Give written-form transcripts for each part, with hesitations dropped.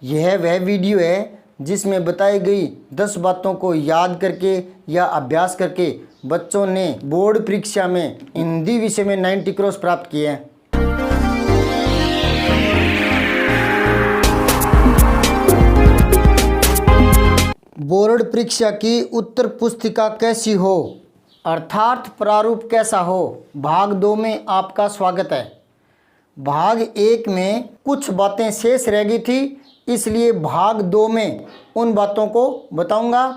यह वह वीडियो है जिसमें बताई गई 10 बातों को याद करके या अभ्यास करके बच्चों ने बोर्ड परीक्षा में हिंदी विषय में 90 क्रॉस प्राप्त किए हैं। बोर्ड परीक्षा की उत्तर पुस्तिका कैसी हो अर्थात प्रारूप कैसा हो, भाग 2 में आपका स्वागत है। भाग 1 में कुछ बातें शेष रह गई थी, इसलिए भाग 2 में उन बातों को बताऊंगा।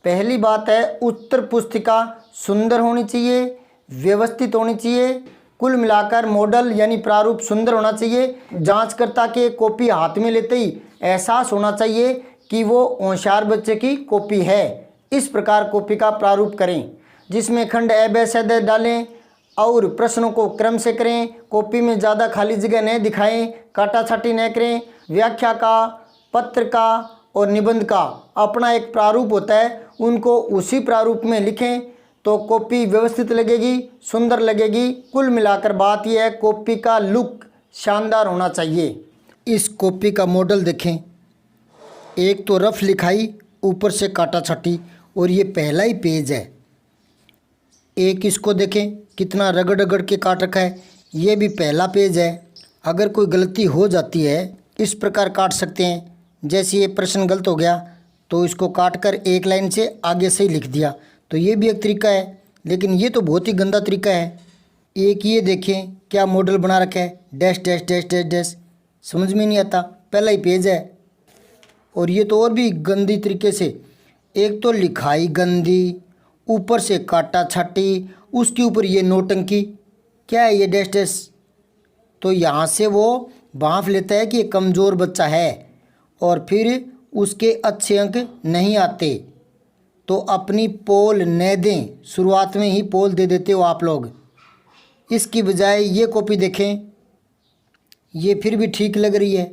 पहली बात है, उत्तर पुस्तिका सुंदर होनी चाहिए, व्यवस्थित होनी चाहिए। कुल मिलाकर मॉडल यानी प्रारूप सुंदर होना चाहिए। जांचकर्ता के कॉपी हाथ में लेते ही एहसास होना चाहिए कि वो होशियार बच्चे की कॉपी है। इस प्रकार कॉपी का प्रारूप करें, जिसमें खंड ए ब स द डालें और प्रश्नों को क्रम से करें। कॉपी में ज़्यादा खाली जगह न दिखाएं, काटा छाटी न करें। व्याख्या का, पत्र का और निबंध का अपना एक प्रारूप होता है, उनको उसी प्रारूप में लिखें तो कॉपी व्यवस्थित लगेगी, सुंदर लगेगी। कुल मिलाकर बात यह है, कॉपी का लुक शानदार होना चाहिए। इस कॉपी का मॉडल देखें, एक तो रफ लिखाई, ऊपर से काटा छाटी, और ये पहला ही पेज है। एक इसको देखें कितना रगड़ रगड़ के काट रखा है, ये भी पहला पेज है। अगर कोई गलती हो जाती है इस प्रकार काट सकते हैं, जैसे ये प्रश्न गलत हो गया तो इसको काट कर एक लाइन से आगे से ही लिख दिया, तो ये भी एक तरीका है। लेकिन ये तो बहुत ही गंदा तरीका है। एक ये देखें क्या मॉडल बना रखा है, dash dash dash dash dash, समझ में नहीं आता, पहला ही पेज है। और ये तो और भी गंदी तरीके से, एक तो लिखाई गंदी, ऊपर से काटा छाटी, उसके ऊपर ये नौटंकी, क्या है ये डैश डैश। तो यहाँ से वो भांप लेता है कि ये कमज़ोर बच्चा है और फिर उसके अच्छे अंक नहीं आते। तो अपनी पोल न दें, शुरुआत में ही पोल दे देते हो आप लोग। इसकी बजाय ये कॉपी देखें, ये फिर भी ठीक लग रही है।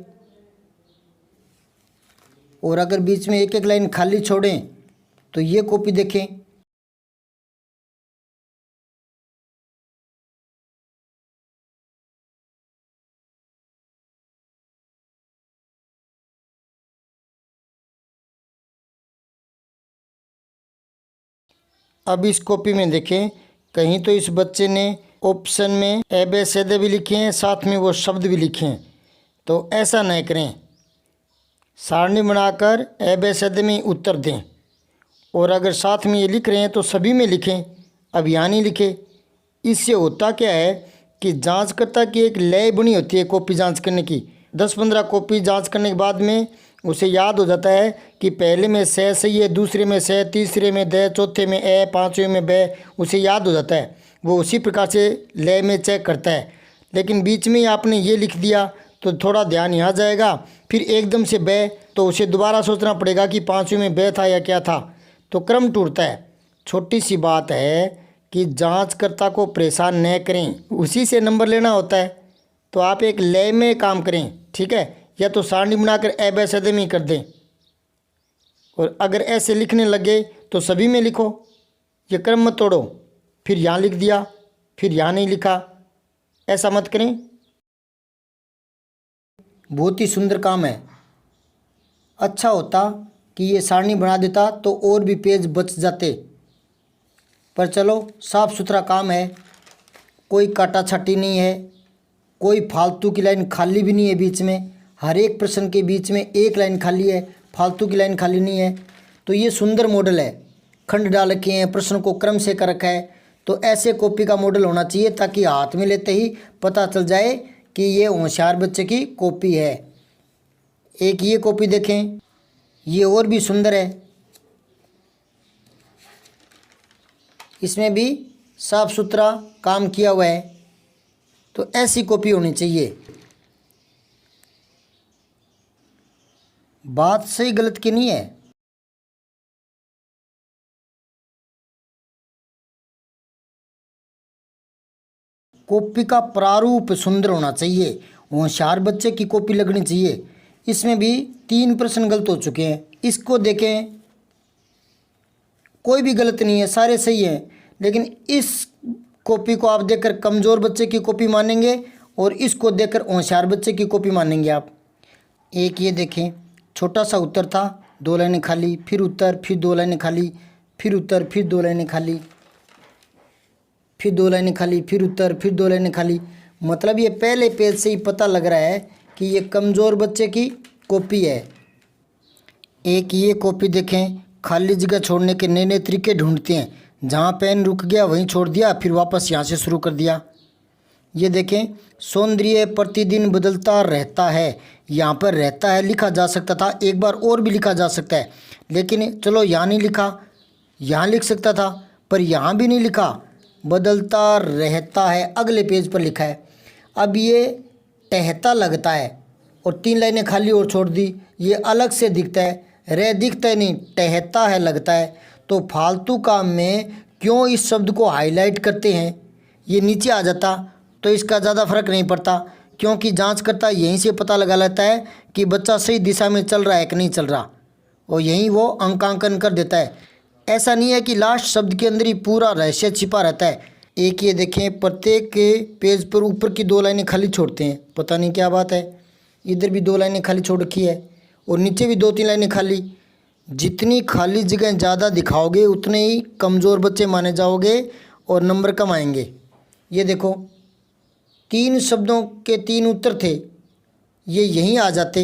और अगर बीच में एक एक लाइन खाली छोड़ें तो ये कॉपी देखें, अब इस कॉपी में देखें, कहीं तो इस बच्चे ने ऑप्शन में ए ब स द भी लिखे हैं, साथ में वो शब्द भी लिखे हैं। तो ऐसा नहीं करें, सारणी बनाकर ए ब स द में उत्तर दें। और अगर साथ में ये लिख रहे हैं तो सभी में लिखें, अब यहाँ नहीं लिखे। इससे होता क्या है कि जांचकर्ता की एक लय बनी होती है कॉपी जांच करने की। 10-15 कॉपी जांच करने के बाद में उसे याद हो जाता है कि पहले में से सही है, दूसरे में से, तीसरे में द, चौथे में ए, पाँचवें में ब, उसे याद हो जाता है। वो उसी प्रकार से लय में चेक करता है। लेकिन बीच में ही आपने ये लिख दिया तो थोड़ा ध्यान यहाँ जाएगा, फिर एकदम से ब, तो उसे दोबारा सोचना पड़ेगा कि पाँचवें में ब था या क्या था, तो क्रम टूटता है। छोटी सी बात है कि जांचकर्ता को परेशान न करें, उसी से नंबर लेना होता है। तो आप एक लय में काम करें, ठीक है, या तो सारणी बनाकर ए ब स द में कर दें। और अगर ऐसे लिखने लगे तो सभी में लिखो, ये क्रम मत तोड़ो। फिर यहाँ लिख दिया, फिर यहाँ नहीं लिखा, ऐसा मत करें। बहुत ही सुंदर काम है। अच्छा होता कि ये सारणी बना देता तो और भी पेज बच जाते, पर चलो साफ़ सुथरा काम है, कोई काटा छाटी नहीं है, कोई फालतू की लाइन खाली भी नहीं है बीच में। हर एक प्रश्न के बीच में एक लाइन खाली है, फालतू की लाइन खाली नहीं है। तो ये सुंदर मॉडल है, खंड डाल रखे हैं, प्रश्न को क्रम से कर रखा है। तो ऐसे कॉपी का मॉडल होना चाहिए ताकि हाथ में लेते ही पता चल जाए कि ये होशियार बच्चे की कॉपी है। एक ये कॉपी देखें, ये और भी सुंदर है, इसमें भी साफ सुथरा काम किया हुआ है। तो ऐसी कॉपी होनी चाहिए। बात सही गलत की नहीं है, कॉपी का प्रारूप सुंदर होना चाहिए, होशियार बच्चे की कॉपी लगनी चाहिए। इसमें भी 3 प्रश्न गलत हो चुके हैं। इसको देखें, कोई भी गलत नहीं है, सारे सही हैं, लेकिन इस कॉपी को आप देखकर कमज़ोर बच्चे की कॉपी मानेंगे और इसको देखकर होशियार बच्चे की कॉपी मानेंगे आप। एक ये देखें, छोटा सा उत्तर था, 2 लाइनें खाली, फिर उत्तर, फिर 2 लाइनें खाली, फिर उत्तर, फिर 2 लाइनें खाली, फिर 2 लाइनें खाली, फिर उत्तर, फिर 2 लाइनें खाली। मतलब ये पहले पेज से ही पता लग रहा है कि ये कमज़ोर बच्चे की कॉपी है। एक ये कॉपी देखें, खाली जगह छोड़ने के नए नए तरीके ढूंढते हैं। जहाँ पेन रुक गया वहीं छोड़ दिया, फिर वापस यहाँ से शुरू कर दिया। ये देखें, सौंदर्य प्रतिदिन बदलता रहता है। यहाँ पर रहता है लिखा जा सकता था, एक बार और भी लिखा जा सकता है, लेकिन चलो यहाँ नहीं लिखा, यहाँ लिख सकता था, पर यहाँ भी नहीं लिखा, बदलता रहता है अगले पेज पर लिखा है। अब ये टहता लगता है और 3 लाइनें खाली और छोड़ दी, ये अलग से दिखता है, रह दिखता है नहीं, टहता है लगता है। तो फालतू काम में क्यों इस शब्द को हाईलाइट करते हैं, ये नीचे आ जाता तो इसका ज़्यादा फर्क नहीं पड़ता, क्योंकि जांचकर्ता यहीं से पता लगा लेता है कि बच्चा सही दिशा में चल रहा है कि नहीं चल रहा, और यहीं वो अंकांकन कर देता है। ऐसा नहीं है कि लास्ट शब्द के अंदर ही पूरा रहस्य छिपा रहता है। एक ये देखें, प्रत्येक के पेज पर ऊपर की 2 लाइनें खाली छोड़ते हैं, पता नहीं क्या बात है। इधर भी 2 लाइनें खाली छोड़ रखी है और नीचे भी 2-3 लाइनें खाली। जितनी खाली जगह ज़्यादा दिखाओगे उतने ही कमज़ोर बच्चे माने जाओगे और नंबर कम आएंगे। ये देखो, 3 शब्दों के 3 उत्तर थे, ये यहीं आ जाते,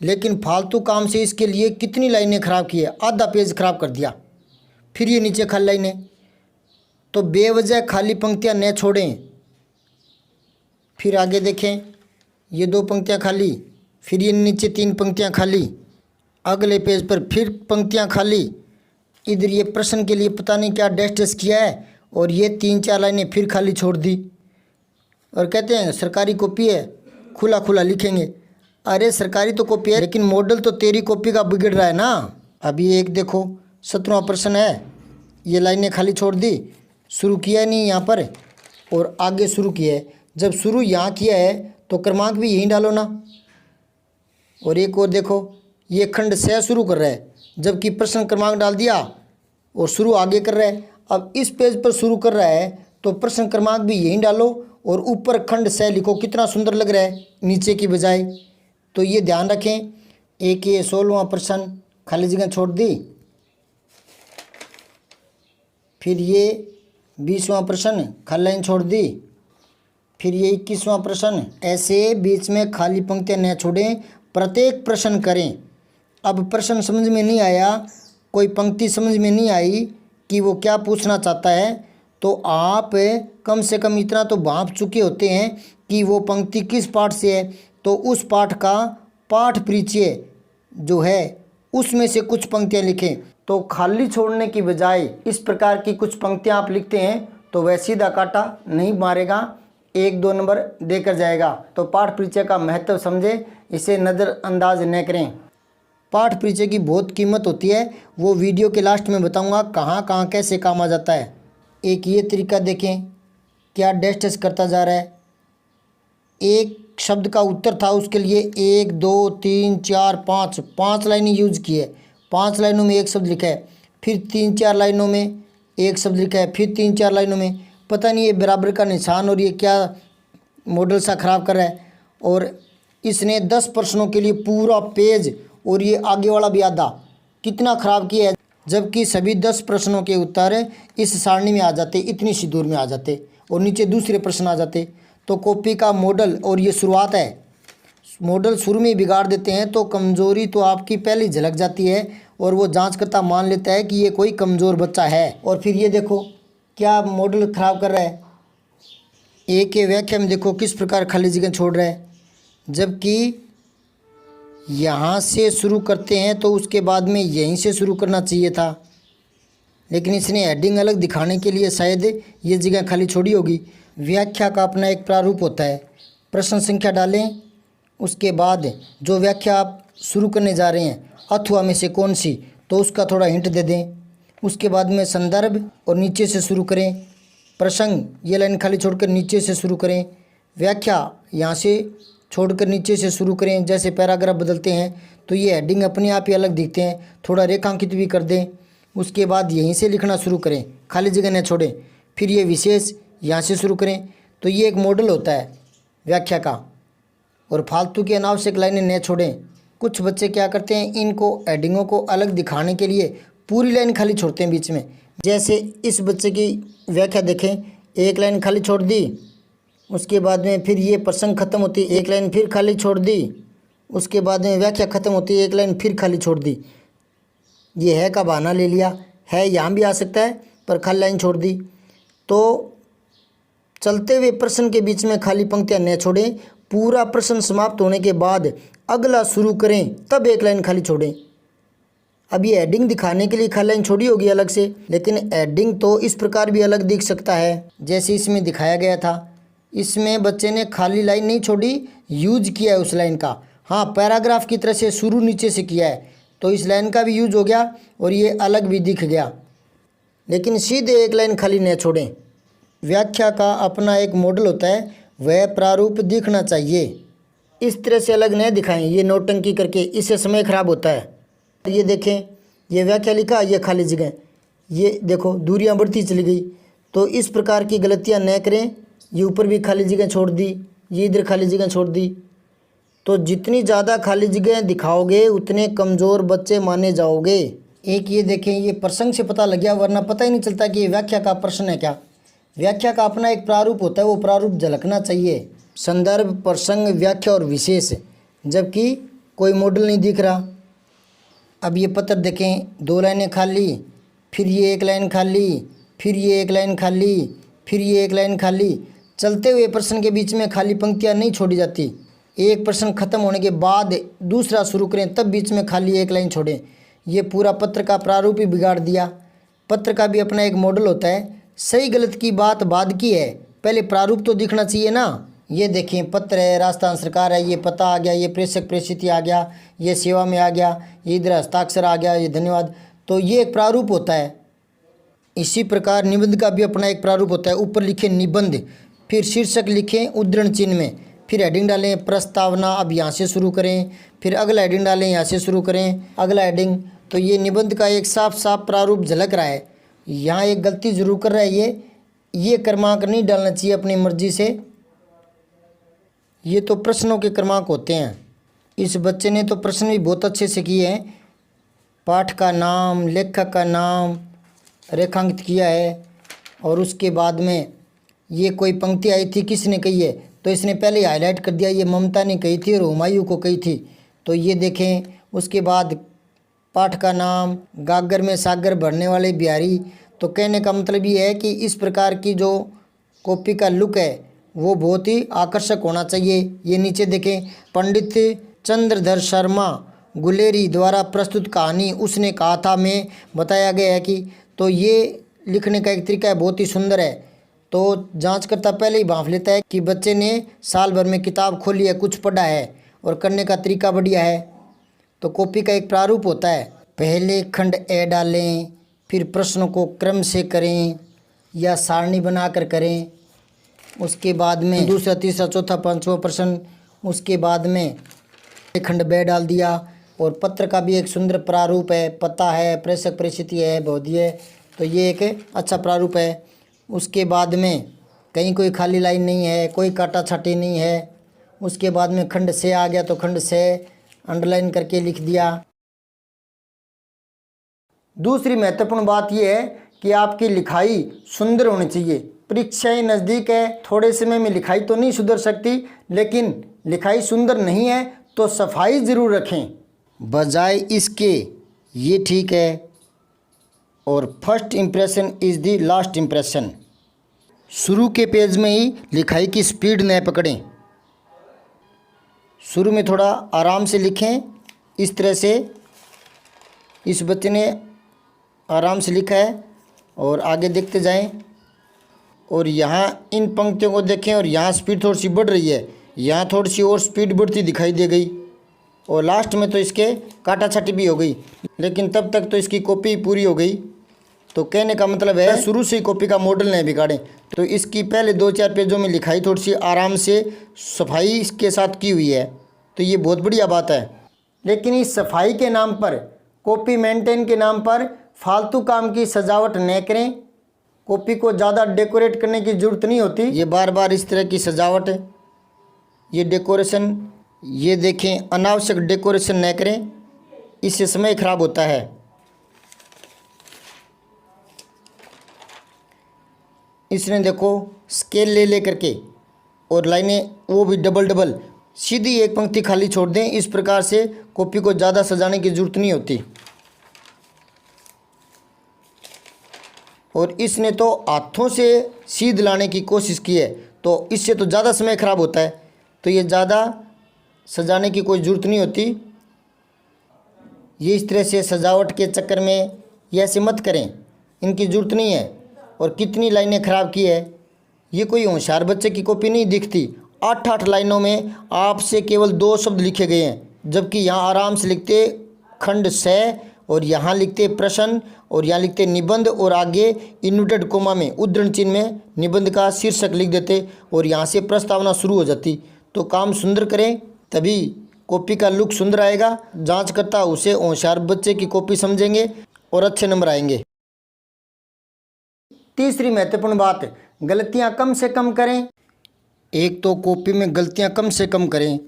लेकिन फालतू काम से इसके लिए कितनी लाइनें ख़राब की है, आधा पेज ख़राब कर दिया। फिर ये नीचे खाली लाइनें, तो बेवजह खाली पंक्तियां न छोड़ें। फिर आगे देखें, ये 2 पंक्तियां खाली, फिर ये नीचे 3 पंक्तियां खाली, अगले पेज पर फिर पंक्तियां खाली। इधर ये प्रश्न के लिए पता नहीं क्या डैश किया है और ये 3-4 लाइनें फिर खाली छोड़ दी और कहते हैं सरकारी कॉपी है, खुला खुला लिखेंगे। अरे सरकारी तो कॉपी है, लेकिन मॉडल तो तेरी कॉपी का बिगड़ रहा है ना। अभी एक देखो, 17वां प्रश्न है, ये लाइनें खाली छोड़ दी, शुरू किया नहीं यहाँ पर और आगे शुरू किया है। जब शुरू यहाँ किया है तो क्रमांक भी यहीं डालो ना। और एक और देखो, ये खंड से शुरू कर रहा है, जबकि प्रश्न क्रमांक डाल दिया और शुरू आगे कर रहा है। अब इस पेज पर शुरू कर रहा है तो प्रश्न क्रमांक भी यहीं डालो और ऊपर खंड से लिखो, कितना सुंदर लग रहा है नीचे की बजाय। तो ये ध्यान रखें। एक ये 16वां प्रश्न खाली जगह छोड़ दी, फिर ये 20वां प्रश्न खाली लाइन छोड़ दी, फिर ये 21वां प्रश्न। ऐसे बीच में खाली पंक्तियां न छोड़ें, प्रत्येक प्रश्न करें। अब प्रश्न समझ में नहीं आया, कोई पंक्ति समझ में नहीं आई कि वो क्या पूछना चाहता है, तो आप कम से कम इतना तो भांप चुके होते हैं कि वो पंक्ति किस पाठ से है, तो उस पाठ का पाठ परिचय जो है उसमें से कुछ पंक्तियां लिखें। तो खाली छोड़ने की बजाय इस प्रकार की कुछ पंक्तियां आप लिखते हैं तो वह सीधा काटा नहीं मारेगा, 1-2 नंबर देकर जाएगा। तो पाठ परिचय का महत्व समझे, इसे नज़रअंदाज न करें। पाठ परिचय की बहुत कीमत होती है, वो वीडियो के लास्ट में बताऊंगा कहाँ कहाँ कैसे काम आ जाता है। एक ये तरीका देखें, क्या डैश करता जा रहा है। एक शब्द का उत्तर था, उसके लिए 1 2 3 4 5 लाइनें यूज़ की है, 5 लाइनों में एक शब्द लिखा है, फिर 3-4 लाइनों में एक शब्द लिखा है, फिर 3-4 लाइनों में। पता नहीं ये बराबर का निशान और ये क्या मॉडल सा ख़राब कर रहा है। और इसने 10 प्रश्नों के लिए पूरा पेज और ये आगे वाला भी आधा कितना ख़राब किया है, जबकि सभी 10 प्रश्नों के उत्तर इस सारणी में आ जाते, इतनी सी दूर में आ जाते और नीचे दूसरे प्रश्न आ जाते। तो कॉपी का मॉडल, और ये शुरुआत है, मॉडल शुरू में ही बिगाड़ देते हैं तो कमज़ोरी तो आपकी पहले झलक जाती है और वो जांचकर्ता मान लेता है कि ये कोई कमज़ोर बच्चा है। और फिर ये देखो क्या मॉडल ख़राब कर रहा है। एक के व्याख्या में देखो किस प्रकार खाली जगह छोड़ रहा है, जबकि यहाँ से शुरू करते हैं तो उसके बाद में यहीं से शुरू करना चाहिए था, लेकिन इसने हेडिंग अलग दिखाने के लिए शायद ये जगह खाली छोड़ी होगी। व्याख्या का अपना एक प्रारूप होता है, प्रश्न संख्या डालें, उसके बाद जो व्याख्या आप शुरू करने जा रहे हैं अथवा में से कौन सी, तो उसका थोड़ा हिंट दे दें। उसके बाद में संदर्भ और नीचे से शुरू करें, प्रसंग ये लाइन खाली छोड़कर नीचे से शुरू करें। व्याख्या यहाँ से छोड़कर नीचे से शुरू करें। जैसे पैराग्राफ बदलते हैं तो ये हेडिंग अपने आप ही अलग दिखते हैं। थोड़ा रेखांकित भी कर दें। उसके बाद यहीं से लिखना शुरू करें, खाली जगह न छोड़ें। फिर ये विशेष यहाँ से शुरू करें। तो ये एक मॉडल होता है व्याख्या का। और फालतू की अनावश्यक लाइनें न छोड़ें। कुछ बच्चे क्या करते हैं, इनको हेडिंगों को अलग दिखाने के लिए पूरी लाइन खाली छोड़ते हैं बीच में। जैसे इस बच्चे की व्याख्या देखें, एक लाइन खाली छोड़ दी, उसके बाद में फिर ये प्रसंग खत्म होती है, एक लाइन फिर खाली छोड़ दी, उसके बाद में व्याख्या खत्म होती है, एक लाइन फिर खाली छोड़ दी। ये है का बहाना ले लिया, है यहाँ भी आ सकता है पर खाली लाइन छोड़ दी। तो चलते हुए प्रश्न के बीच में खाली पंक्तियाँ न छोड़ें। पूरा प्रश्न समाप्त होने के बाद अगला शुरू करें, तब एक लाइन खाली छोड़ें। अब ये हेडिंग दिखाने के लिए खाली लाइन छोड़ी होगी अलग से, लेकिन हेडिंग तो इस प्रकार भी अलग दिख सकता है जैसे इसमें दिखाया गया था। इसमें बच्चे ने खाली लाइन नहीं छोड़ी, यूज किया है उस लाइन का। हाँ, पैराग्राफ की तरह से शुरू नीचे से किया है तो इस लाइन का भी यूज हो गया और ये अलग भी दिख गया। लेकिन सीधे एक लाइन खाली न छोड़ें। व्याख्या का अपना एक मॉडल होता है, वह प्रारूप दिखना चाहिए। इस तरह से अलग न दिखाएं ये नौटंकी करके, इससे समय खराब होता है। ये देखें, ये व्याख्या लिखा, ये खाली जगह, ये देखो दूरियां बढ़ती चली गई। तो इस प्रकार की गलतियां न करें। ये ऊपर भी खाली जगह छोड़ दी, ये इधर खाली जगह छोड़ दी। तो जितनी ज़्यादा खाली जगह दिखाओगे उतने कमज़ोर बच्चे माने जाओगे। एक ये देखें, ये प्रसंग से पता लग गया, वरना पता ही नहीं चलता कि ये व्याख्या का प्रश्न है क्या। व्याख्या का अपना एक प्रारूप होता है, वो प्रारूप झलकना चाहिए। संदर्भ, प्रसंग, व्याख्या और विशेष, जबकि कोई मॉडल नहीं दिख रहा। अब ये पत्र देखें, 2 लाइनें खाली, फिर ये एक लाइन खाली, फिर ये एक लाइन खाली, फिर ये एक लाइन खाली। चलते हुए प्रश्न के बीच में खाली पंक्तियाँ नहीं छोड़ी जाती। एक प्रश्न खत्म होने के बाद दूसरा शुरू करें, तब बीच में खाली एक लाइन छोड़ें। ये पूरा पत्र का प्रारूप ही बिगाड़ दिया। पत्र का भी अपना एक मॉडल होता है। सही गलत की बात बाद की है, पहले प्रारूप तो दिखना चाहिए ना। ये देखें, पत्र है, राजस्थान सरकार है, ये पता आ गया, ये प्रेषक प्रेषित आ गया, ये सेवा में आ गया, ये इधर हस्ताक्षर आ गया, ये धन्यवाद। तो ये एक प्रारूप होता है। इसी प्रकार निबंध का भी अपना एक प्रारूप होता है। ऊपर लिखें निबंध, फिर शीर्षक लिखें उद्धरण चिन्ह में, फिर हेडिंग डालें प्रस्तावना। अब यहाँ से शुरू करें, फिर अगला हेडिंग डालें, यहाँ से शुरू करें अगला हेडिंग। तो ये निबंध का एक साफ साफ प्रारूप झलक रहा है। यहाँ एक गलती जरूर कर रहा है, ये क्रमांक नहीं डालना चाहिए अपनी मर्जी से। ये तो प्रश्नों के क्रमांक होते हैं। इस बच्चे ने तो प्रश्न भी बहुत अच्छे से किए हैं। पाठ का नाम, लेखक का नाम रेखांकित किया है। और उसके बाद में ये कोई पंक्ति आई थी, किसने कही है, तो इसने पहले हाईलाइट कर दिया, ये ममता ने कही थी और हुमायूं को कही थी। तो ये देखें। उसके बाद पाठ का नाम, गागर में सागर भरने वाले बिहारी। तो कहने का मतलब ये है कि इस प्रकार की जो कॉपी का लुक है वो बहुत ही आकर्षक होना चाहिए। ये नीचे देखें, पंडित चंद्रधर शर्मा गुलेरी द्वारा प्रस्तुत कहानी उसने कहा था में बताया गया है कि। तो ये लिखने का एक तरीका है, बहुत ही सुंदर है। तो जांचकर्ता पहले ही भांप लेता है कि बच्चे ने साल भर में किताब खोली है, कुछ पढ़ा है और करने का तरीका बढ़िया है। तो कॉपी का एक प्रारूप होता है। पहले खंड ए डालें, फिर प्रश्नों को क्रम से करें या सारणी बनाकर करें। उसके बाद में दूसरा, तीसरा, चौथा, पांचवा प्रश्न। उसके बाद में खंड बे डाल दिया। और पत्र का भी एक सुंदर प्रारूप है, पता है, प्रेषक प्रेषित है, बौद्धि है। तो ये एक अच्छा प्रारूप है। उसके बाद में कहीं कोई खाली लाइन नहीं है, कोई काटा छाटी नहीं है। उसके बाद में खंड से आ गया तो खंड से अंडरलाइन करके लिख दिया। दूसरी महत्वपूर्ण बात यह है कि आपकी लिखाई सुंदर होनी चाहिए। परीक्षाएं नज़दीक है, थोड़े समय में लिखाई तो नहीं सुधर सकती, लेकिन लिखाई सुंदर नहीं है तो सफाई ज़रूर रखें। बजाय इसके ये ठीक है। और first impression is the last impression. शुरू के पेज में ही लिखाई की स्पीड न पकड़ें। शुरू में थोड़ा आराम से लिखें। इस तरह से इस बच्चे ने आराम से लिखा है और आगे देखते जाएं। और यहाँ इन पंक्तियों को देखें और यहाँ स्पीड थोड़ी सी बढ़ रही है, यहाँ थोड़ी सी और स्पीड बढ़ती दिखाई दे गई। और लास्ट में तो इसके काटा छाटी भी हो गई, लेकिन तब तक तो इसकी कॉपी पूरी हो गई। तो कहने का मतलब है शुरू से ही कॉपी का मॉडल नहीं बिगाड़ें। तो इसकी पहले 2-4 पेजों में लिखाई थोड़ी सी आराम से सफाई के साथ की हुई है, तो ये बहुत बढ़िया बात है। लेकिन इस सफाई के नाम पर, कॉपी मेंटेन के नाम पर फालतू काम की सजावट न करें। कॉपी को ज़्यादा डेकोरेट करने की ज़रूरत नहीं होती। ये बार बार इस तरह की सजावट, ये डेकोरेशन, ये देखें, अनावश्यक डेकोरेशन न करें, इससे समय खराब होता है। इसने देखो स्केल ले करके और लाइनें वो भी डबल, सीधी एक पंक्ति खाली छोड़ दें। इस प्रकार से कॉपी को ज़्यादा सजाने की ज़रूरत नहीं होती। और इसने तो हाथों से सीध लाने की कोशिश की है, तो इससे तो ज़्यादा समय खराब होता है। तो ये ज़्यादा सजाने की कोई ज़रूरत नहीं होती। ये इस तरह से सजावट के चक्कर में ये ऐसे मत करें, इनकी ज़रूरत नहीं है। और कितनी लाइनें ख़राब की है। ये कोई होशियार बच्चे की कॉपी नहीं दिखती। 8-8 लाइनों में आपसे केवल 2 शब्द लिखे गए हैं, जबकि यहाँ आराम से लिखते खंड से, और यहाँ लिखते प्रश्न, और यहाँ लिखते निबंध, और आगे इन्वर्टेड कोमा में उद्धरण चिन्ह में निबंध का शीर्षक लिख देते, और यहाँ से प्रस्तावना शुरू हो जाती। तो काम सुंदर करें, तभी कॉपी का लुक सुंदर आएगा। जांचकर्ता उसे होशियार बच्चे की कॉपी समझेंगे और अच्छे नंबर आएंगे। तीसरी महत्वपूर्ण बात, गलतियां कम से कम करें। एक तो कॉपी में गलतियां कम से कम करें,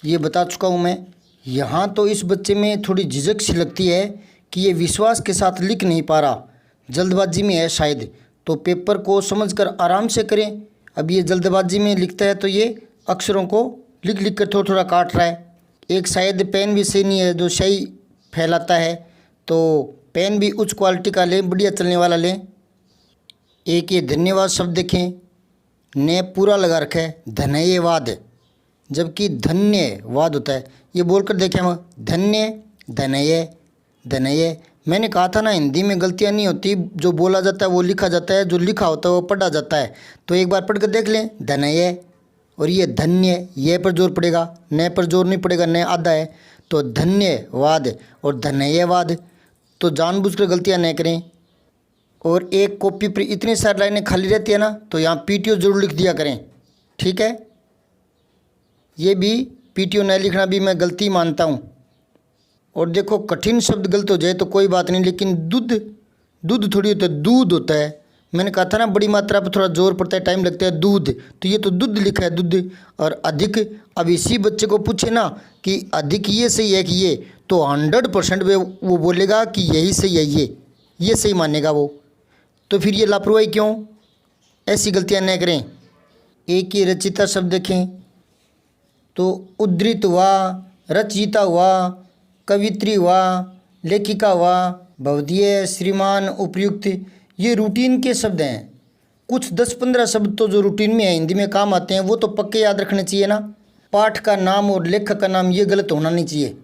ये बता चुका हूँ मैं। यहाँ तो इस बच्चे में थोड़ी झिझक सी लगती है कि ये विश्वास के साथ लिख नहीं पा रहा, जल्दबाजी में है शायद। तो पेपर को समझकर आराम से करें। अब ये जल्दबाजी में लिखता है तो ये अक्षरों को लिख कर थोड़ा थोड़ा काट रहा है। एक शायद पेन भी सही नहीं है जो सही फैलाता है, तो पेन भी उच्च क्वालिटी का लें, बढ़िया चलने वाला लें। एक ये धन्यवाद शब्द देखें, ने पूरा लगा रखा है, धन्यवाद, जबकि धन्यवाद होता है। ये बोलकर देखें हम, धन्य। मैंने कहा था ना, हिंदी में गलतियाँ नहीं होती, जो बोला जाता है वो लिखा जाता है, जो लिखा होता है वो पढ़ा जाता है। तो एक बार पढ़ कर देख लें, धन्य। और ये धन्य, ये पर जोर पड़ेगा, न पर जोर नहीं पड़ेगा, न आधा है। तो धन्यवाद और धन्यवाद। तो जानबूझकर गलतियाँ न करें। और एक कॉपी पर इतनी सारी लाइनें खाली रहती है ना, तो यहाँ पीटीओ जरूर लिख दिया करें, ठीक है। ये भी पीटीओ न लिखना भी मैं गलती मानता हूँ। और देखो कठिन शब्द गलत हो जाए तो कोई बात नहीं, लेकिन दूध थोड़ी होता है, दूध होता है। मैंने कहा था ना, बड़ी मात्रा पर थोड़ा जोर पड़ता है, टाइम लगता है, दूध। तो ये तो दूध लिखा है, दूध। और अधिक, अब इसी बच्चे को पूछे ना कि अधिक ये सही है कि ये, तो 100% वो बोलेगा कि यही सही है, ये सही मानेगा वो। तो फिर ये लापरवाही क्यों? ऐसी गलतियां न करें। एक ही रचिता शब्द देखें तो उद्धृत हुआ, रचयिता हुआ, कवित्री हुआ, लेखिका हुआ, भवदीय, श्रीमान, उपयुक्त, ये रूटीन के शब्द हैं। कुछ 10-15 शब्द तो जो रूटीन में है, हिंदी में काम आते हैं, वो तो पक्के याद रखने चाहिए ना। पाठ का नाम और लेखक का नाम ये गलत होना नहीं चाहिए।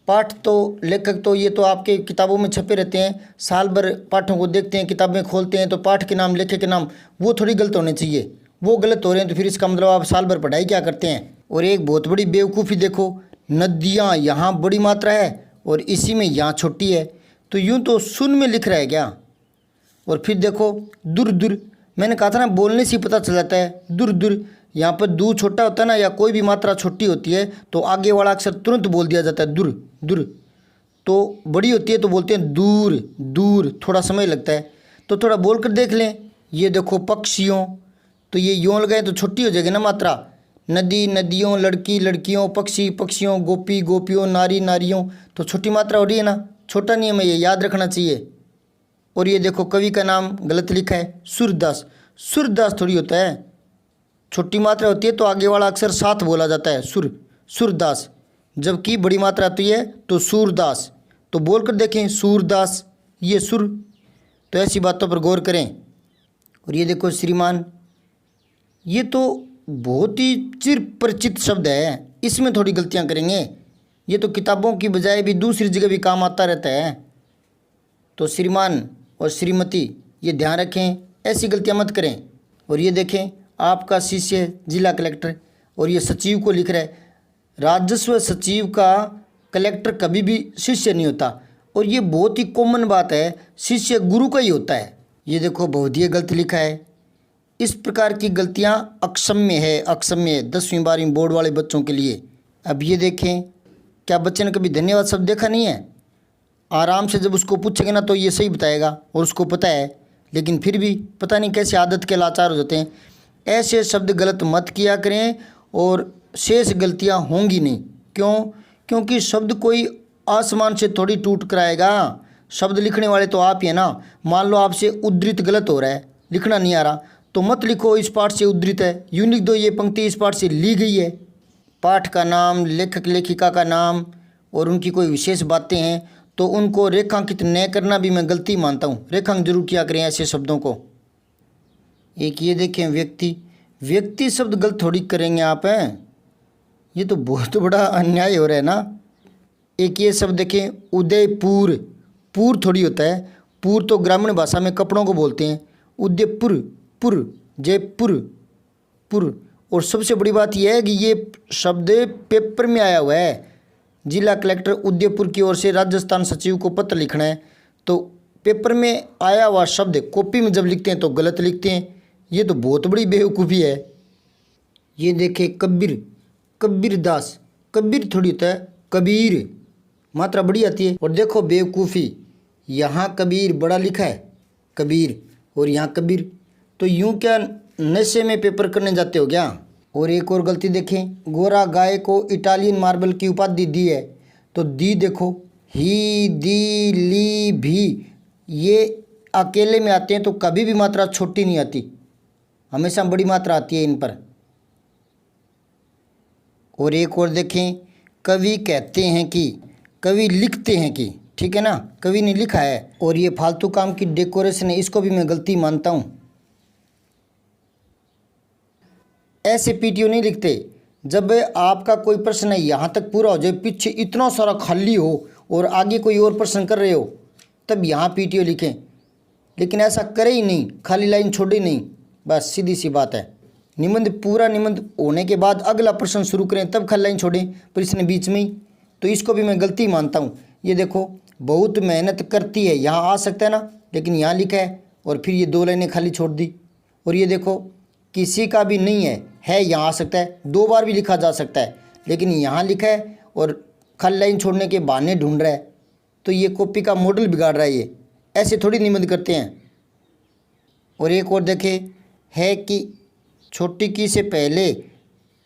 पाठ तो लेखक तो ये तो आपके किताबों में छपे रहते हैं, साल भर पाठों को देखते हैं, किताबें खोलते हैं, तो पाठ के नाम, लेखक के नाम वो थोड़ी गलत होने चाहिए। वो गलत हो रहे हैं तो फिर इसका मतलब आप साल भर पढ़ाई क्या करते हैं। और एक बहुत बड़ी बेवकूफ़ी देखो, नदियाँ यहाँ बड़ी मात्रा है और इसी में यहाँ छोटी है, तो यूँ तो सुन में लिख रहा है क्या। और फिर देखो दूर, मैंने कहा था ना, बोलने से पता चल जाता है। दूर, यहाँ पर दू छोटा होता है ना, या कोई भी मात्रा छोटी होती है तो आगे वाला अक्षर तुरंत बोल दिया जाता है, दूर। तो बड़ी होती है तो बोलते हैं दूर, थोड़ा समय लगता है। तो थोड़ा बोल कर देख लें। ये देखो पक्षियों, तो ये यूँ लगाए तो छोटी हो जाएगी ना मात्रा। नदी, नदियों, लड़की, लड़कियों, पक्षी, पक्षियों, गोपी, गोपियों, नारी, नारियों, तो छोटी मात्रा हो रही है ना, छोटा नियम है, ये याद रखना चाहिए। और ये देखो कवि का नाम गलत लिखा है, सूरदास थोड़ी होता है, छोटी मात्रा होती है तो आगे वाला अक्षर साथ बोला जाता है, सूरदास, जबकि बड़ी मात्रा आती है तो सूरदास। तो बोल कर देखें सूरदास, ये सुर। तो ऐसी बातों पर गौर करें। और ये देखो श्रीमान, ये तो बहुत ही चिर परिचित शब्द है, इसमें थोड़ी गलतियां करेंगे। ये तो किताबों की बजाय भी दूसरी जगह भी काम आता रहता है। तो श्रीमान और श्रीमती, ये ध्यान रखें, ऐसी गलतियां मत करें। और ये देखें, आपका शिष्य जिला कलेक्टर, और ये सचिव को लिख रहा है। राजस्व सचिव का कलेक्टर कभी भी शिष्य नहीं होता। और ये बहुत ही कॉमन बात है, शिष्य गुरु का ही होता है। ये देखो बहुत ही गलत लिखा है। इस प्रकार की गलतियां अक्षम्य है, अक्षम्य 10वीं 12वीं बोर्ड वाले बच्चों के लिए। अब ये देखें, क्या बच्चे ने कभी धन्यवाद शब्द देखा नहीं है? आराम से जब उसको पूछेंगे ना तो ये सही बताएगा और उसको पता है, लेकिन फिर भी पता नहीं कैसे आदत के लाचार हो जाते हैं। ऐसे शब्द गलत मत किया करें और शेष गलतियां होंगी नहीं। क्यों? क्योंकि शब्द कोई आसमान से थोड़ी टूट कर आएगा। शब्द लिखने वाले तो आप ही हैं ना। मान लो आपसे उद्धृत गलत हो रहा है, लिखना नहीं आ रहा, तो मत लिखो इस पाठ से उद्धृत है, यूँ लिख दो ये पंक्ति इस पाठ से ली गई है। पाठ का नाम, लेखक लेखिका का नाम और उनकी कोई विशेष बातें हैं तो उनको रेखांकित न करना भी मैं गलती मानता हूँ। रेखांकन जरूर किया करें ऐसे शब्दों को। एक ये देखें, व्यक्ति, व्यक्ति शब्द गलत थोड़ी करेंगे आप हैं, ये तो बहुत बड़ा अन्याय हो रहा है ना। एक ये शब्द देखें, उदयपुर, पुर थोड़ी होता है, पुर तो ग्रामीण भाषा में कपड़ों को बोलते हैं। उदयपुर, पुर, जयपुर, पुर। और सबसे बड़ी बात यह है कि ये शब्द पेपर में आया हुआ है। जिला कलेक्टर उदयपुर की ओर से राजस्थान सचिव को पत्र लिखना है, तो पेपर में आया हुआ शब्द कॉपी में जब लिखते हैं तो गलत लिखते हैं। ये तो बहुत बड़ी बेवकूफ़ी है। ये देखें, कबीर, कबीरदास, कबीर थोड़ी होता है, कबीर, मात्रा बड़ी आती है। और देखो बेवकूफ़ी, यहाँ कबीर बड़ा लिखा है कबीर और यहाँ कबीर, तो यूँ क्या नशे में पेपर करने जाते हो क्या? और एक और गलती देखें, गोरा गाय को इटालियन मार्बल की उपाधि दी है, तो दी देखो, ही, दी, ली, भी, ये अकेले में आते हैं तो कभी भी मात्रा छोटी नहीं आती, हमेशा बड़ी मात्रा आती है इन पर। और एक और देखें, कवि कहते हैं कि, कवि लिखते हैं कि, ठीक है ना, कवि ने लिखा है। और ये फालतू काम की डेकोरेशन है, इसको भी मैं गलती मानता हूँ। ऐसे पीटीओ नहीं लिखते। जब आपका कोई प्रश्न है यहाँ तक पूरा हो जाए, पीछे इतना सारा खाली हो और आगे कोई और प्रश्न कर रहे हो, तब यहाँ पीटीओ लिखें। लेकिन ऐसा करे ही नहीं, खाली लाइन छोड़े नहीं, बस सीधी सी बात है। निबंध पूरा निबंध होने के बाद अगला प्रश्न शुरू करें, तब खाली लाइन छोड़ें प्रश्न बीच में ही, तो इसको भी मैं गलती मानता हूँ। ये देखो, बहुत मेहनत करती है, यहाँ आ सकता है ना, लेकिन यहाँ लिखा है और फिर ये 2 लाइनें खाली छोड़ दी। और ये देखो, किसी का भी नहीं है यहाँ आ सकता है, 2 बार भी लिखा जा सकता है, लेकिन यहाँ लिखा है और खाली लाइन छोड़ने के बहाने ढूंढ रहा है, तो ये कॉपी का मॉडल बिगाड़ रहा है। ये ऐसे थोड़ी निबंध करते हैं। और एक और देखे, है कि छोटी की से पहले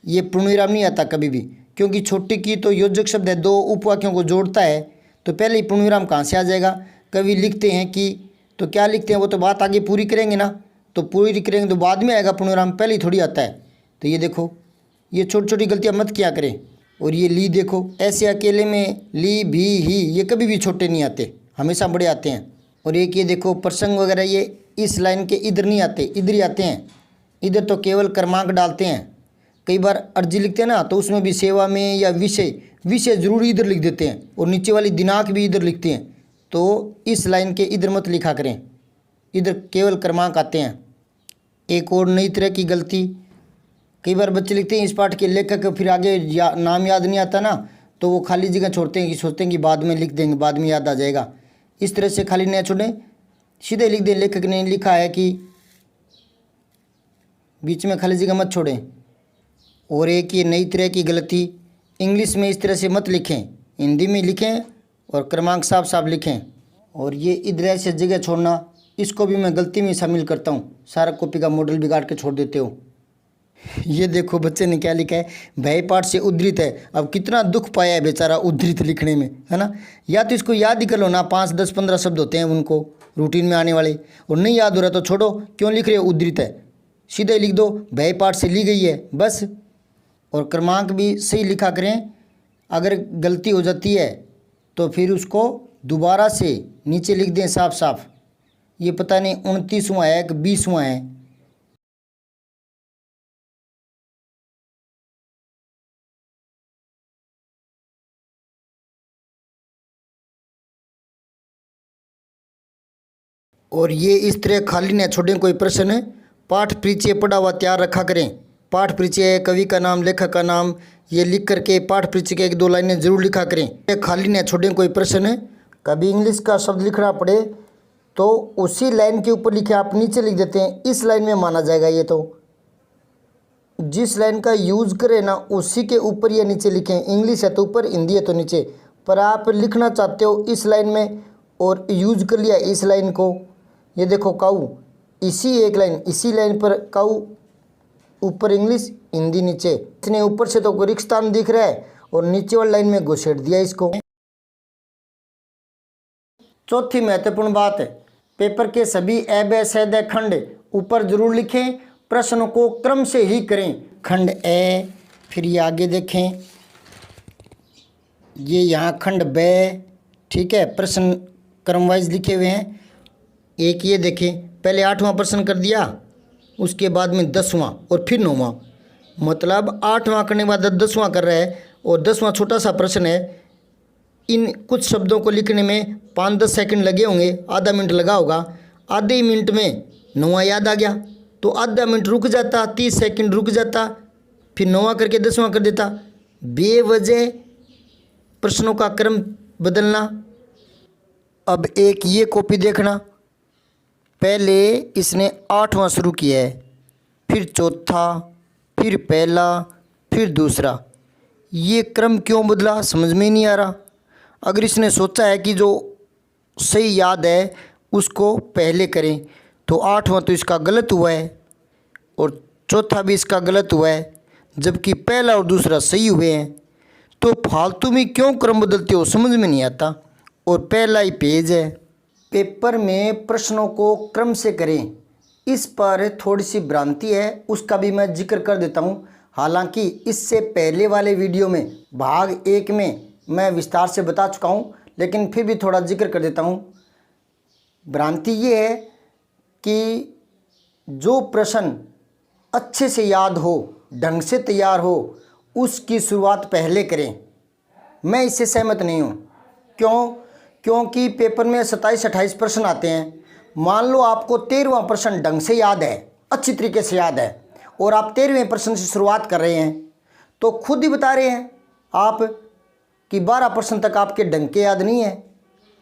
ये पूर्णविराम नहीं आता कभी भी, क्योंकि छोटी की तो योजक शब्द है, 2 उपवाक्यों को जोड़ता है, तो पहले ही पूर्णविराम कहाँ से आ जाएगा? कवि लिखते हैं कि, तो क्या लिखते हैं वो तो बात आगे पूरी करेंगे ना, तो पूरी करेंगे तो बाद में आएगा पूर्णविराम, पहले ही थोड़ी आता है। तो ये देखो, ये छोटी छोटी गलतियाँ मत किया करें। और ये ली देखो, ऐसे अकेले में ली, भी, ही, ये कभी भी छोटे नहीं आते, हमेशा बड़े आते हैं। और एक ये देखो, प्रसंग वगैरह ये इस लाइन के इधर नहीं आते, इधर ही आते हैं। इधर तो केवल क्रमांक डालते हैं। कई बार अर्जी लिखते हैं ना, तो उसमें भी सेवा में या विषय, विषय जरूर इधर लिख देते हैं, और नीचे वाली दिनांक भी इधर लिखते हैं। तो इस लाइन के इधर मत लिखा करें, इधर केवल क्रमांक आते हैं। एक और नई तरह की गलती, कई बार बच्चे लिखते हैं इस पाठ के लेखक, फिर आगे नाम याद नहीं आता ना, तो वो खाली जगह छोड़ते हैं कि सोचते हैं कि बाद में लिख देंगे, बाद में याद आ जाएगा। इस तरह से खाली न छोड़ें, सीधे लिख दें लेखक ने लिखा है कि, बीच में खाली जगह मत छोड़ें। और एक ये नई तरह की गलती, इंग्लिश में इस तरह से मत लिखें, हिंदी में लिखें और क्रमांक साफ साफ लिखें। और ये इधर से जगह छोड़ना, इसको भी मैं गलती में शामिल करता हूँ। सारा कॉपी का मॉडल बिगाड़ के छोड़ देते हो। ये देखो बच्चे ने क्या लिखा है, भय पाठ से उद्धृत है। अब कितना दुख पाया है बेचारा उद्धृत लिखने में, है ना। या तो इसको याद ही कर लो ना, 5, 10, 15 शब्द होते हैं उनको रूटीन में आने वाले, और नहीं याद हो रहा तो छोड़ो, क्यों लिख रहे हो उद्धृत है, सीधे लिख दो भय पाठ से ली गई है बस। और क्रमांक भी सही लिखा करें। अगर गलती हो जाती है तो फिर उसको दोबारा से नीचे लिख दें साफ साफ। ये पता नहीं 29वां है कि 20वां है। और ये इस तरह खाली न छोड़ें कोई प्रश्न। पाठ परिचय पढ़ा हुआ तैयार रखा करें। पाठ परिचय, कवि का नाम, लेखक का नाम, ये लिख करके पाठ परिचय के 1-2 लाइनें जरूर लिखा करें। खाली न छोड़ें कोई प्रश्न। कभी इंग्लिश का शब्द लिखना पड़े तो उसी लाइन के ऊपर लिखे आप नीचे लिख देते हैं, इस लाइन में माना जाएगा। ये तो जिस लाइन का यूज़ करें ना उसी के ऊपर ये नीचे लिखें। इंग्लिश है तो ऊपर, हिंदी है तो नीचे, पर आप लिखना चाहते हो इस लाइन में और यूज कर लिया इस लाइन को। ये देखो काऊ, इसी एक लाइन, इसी लाइन पर काऊ, ऊपर इंग्लिश, हिंदी नीचे। इसने ऊपर से तो रिक्तान दिख रहा है और नीचे वाली लाइन में घुसेड़ दिया इसको। चौथी महत्वपूर्ण बात है, पेपर के सभी अ ब स द खंड ऊपर जरूर लिखें, प्रश्नों को क्रम से ही करें। खंड ए, फिर ये आगे देखें, ये यहाँ खंड ब, ठीक है, प्रश्न क्रम वाइज लिखे हुए हैं। एक ये देखें, पहले 8वां प्रश्न कर दिया, उसके बाद में 10वां और फिर 9वां, मतलब 8वां करने के बाद 10वां कर रहा है और 10वां छोटा सा प्रश्न है। इन कुछ शब्दों को लिखने में 5-10 सेकंड लगे होंगे, आधा मिनट लगा होगा। आधे ही मिनट में 9वां याद आ गया तो आधा मिनट रुक जाता, 30 सेकंड रुक जाता, फिर 9वां करके 10वां कर देता। बेवजह प्रश्नों का क्रम बदलना। अब एक ये कॉपी देखना, पहले इसने 8वां शुरू किया है, फिर चौथा, फिर पहला, फिर दूसरा। ये क्रम क्यों बदला समझ में ही नहीं आ रहा। अगर इसने सोचा है कि जो सही याद है उसको पहले करें तो 8वां तो इसका गलत हुआ है और चौथा भी इसका गलत हुआ है, जबकि पहला और दूसरा सही हुए हैं। तो फालतू में क्यों क्रम बदलते हो समझ में नहीं आता। और पहला ही पेज है। पेपर में प्रश्नों को क्रम से करें, इस पर थोड़ी सी भ्रांति है, उसका भी मैं जिक्र कर देता हूँ। हालांकि इससे पहले वाले वीडियो में भाग 1 में मैं विस्तार से बता चुका हूँ, लेकिन फिर भी थोड़ा जिक्र कर देता हूँ। भ्रांति ये है कि जो प्रश्न अच्छे से याद हो, ढंग से तैयार हो, उसकी शुरुआत पहले करें। मैं इससे सहमत नहीं हूँ। क्यों? क्योंकि पेपर में 27-28 प्रश्न आते हैं। मान लो आपको 13वां प्रश्न ढंग से याद है, अच्छी तरीके से याद है, और आप 13वें प्रश्न से शुरुआत कर रहे हैं, तो खुद ही बता रहे हैं आप कि 12 प्रश्न तक आपके ढंग के याद नहीं है।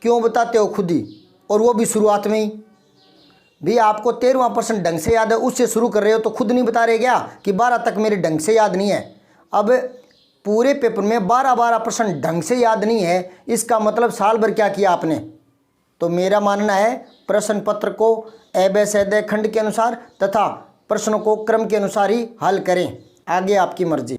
क्यों बताते हो खुद ही, और वो भी शुरुआत में ही। भी आपको 13वां प्रश्न ढंग से याद है, उससे शुरू कर रहे हो, तो खुद नहीं बता रहे क्या कि 12 तक मेरे ढंग से याद नहीं है। अब पूरे पेपर में 12 प्रश्न ढंग से याद नहीं है, इसका मतलब साल भर क्या किया आपने। तो मेरा मानना है प्रश्न पत्र को अ ब स द खंड के अनुसार तथा प्रश्नों को क्रम के अनुसार ही हल करें। आगे आपकी मर्जी।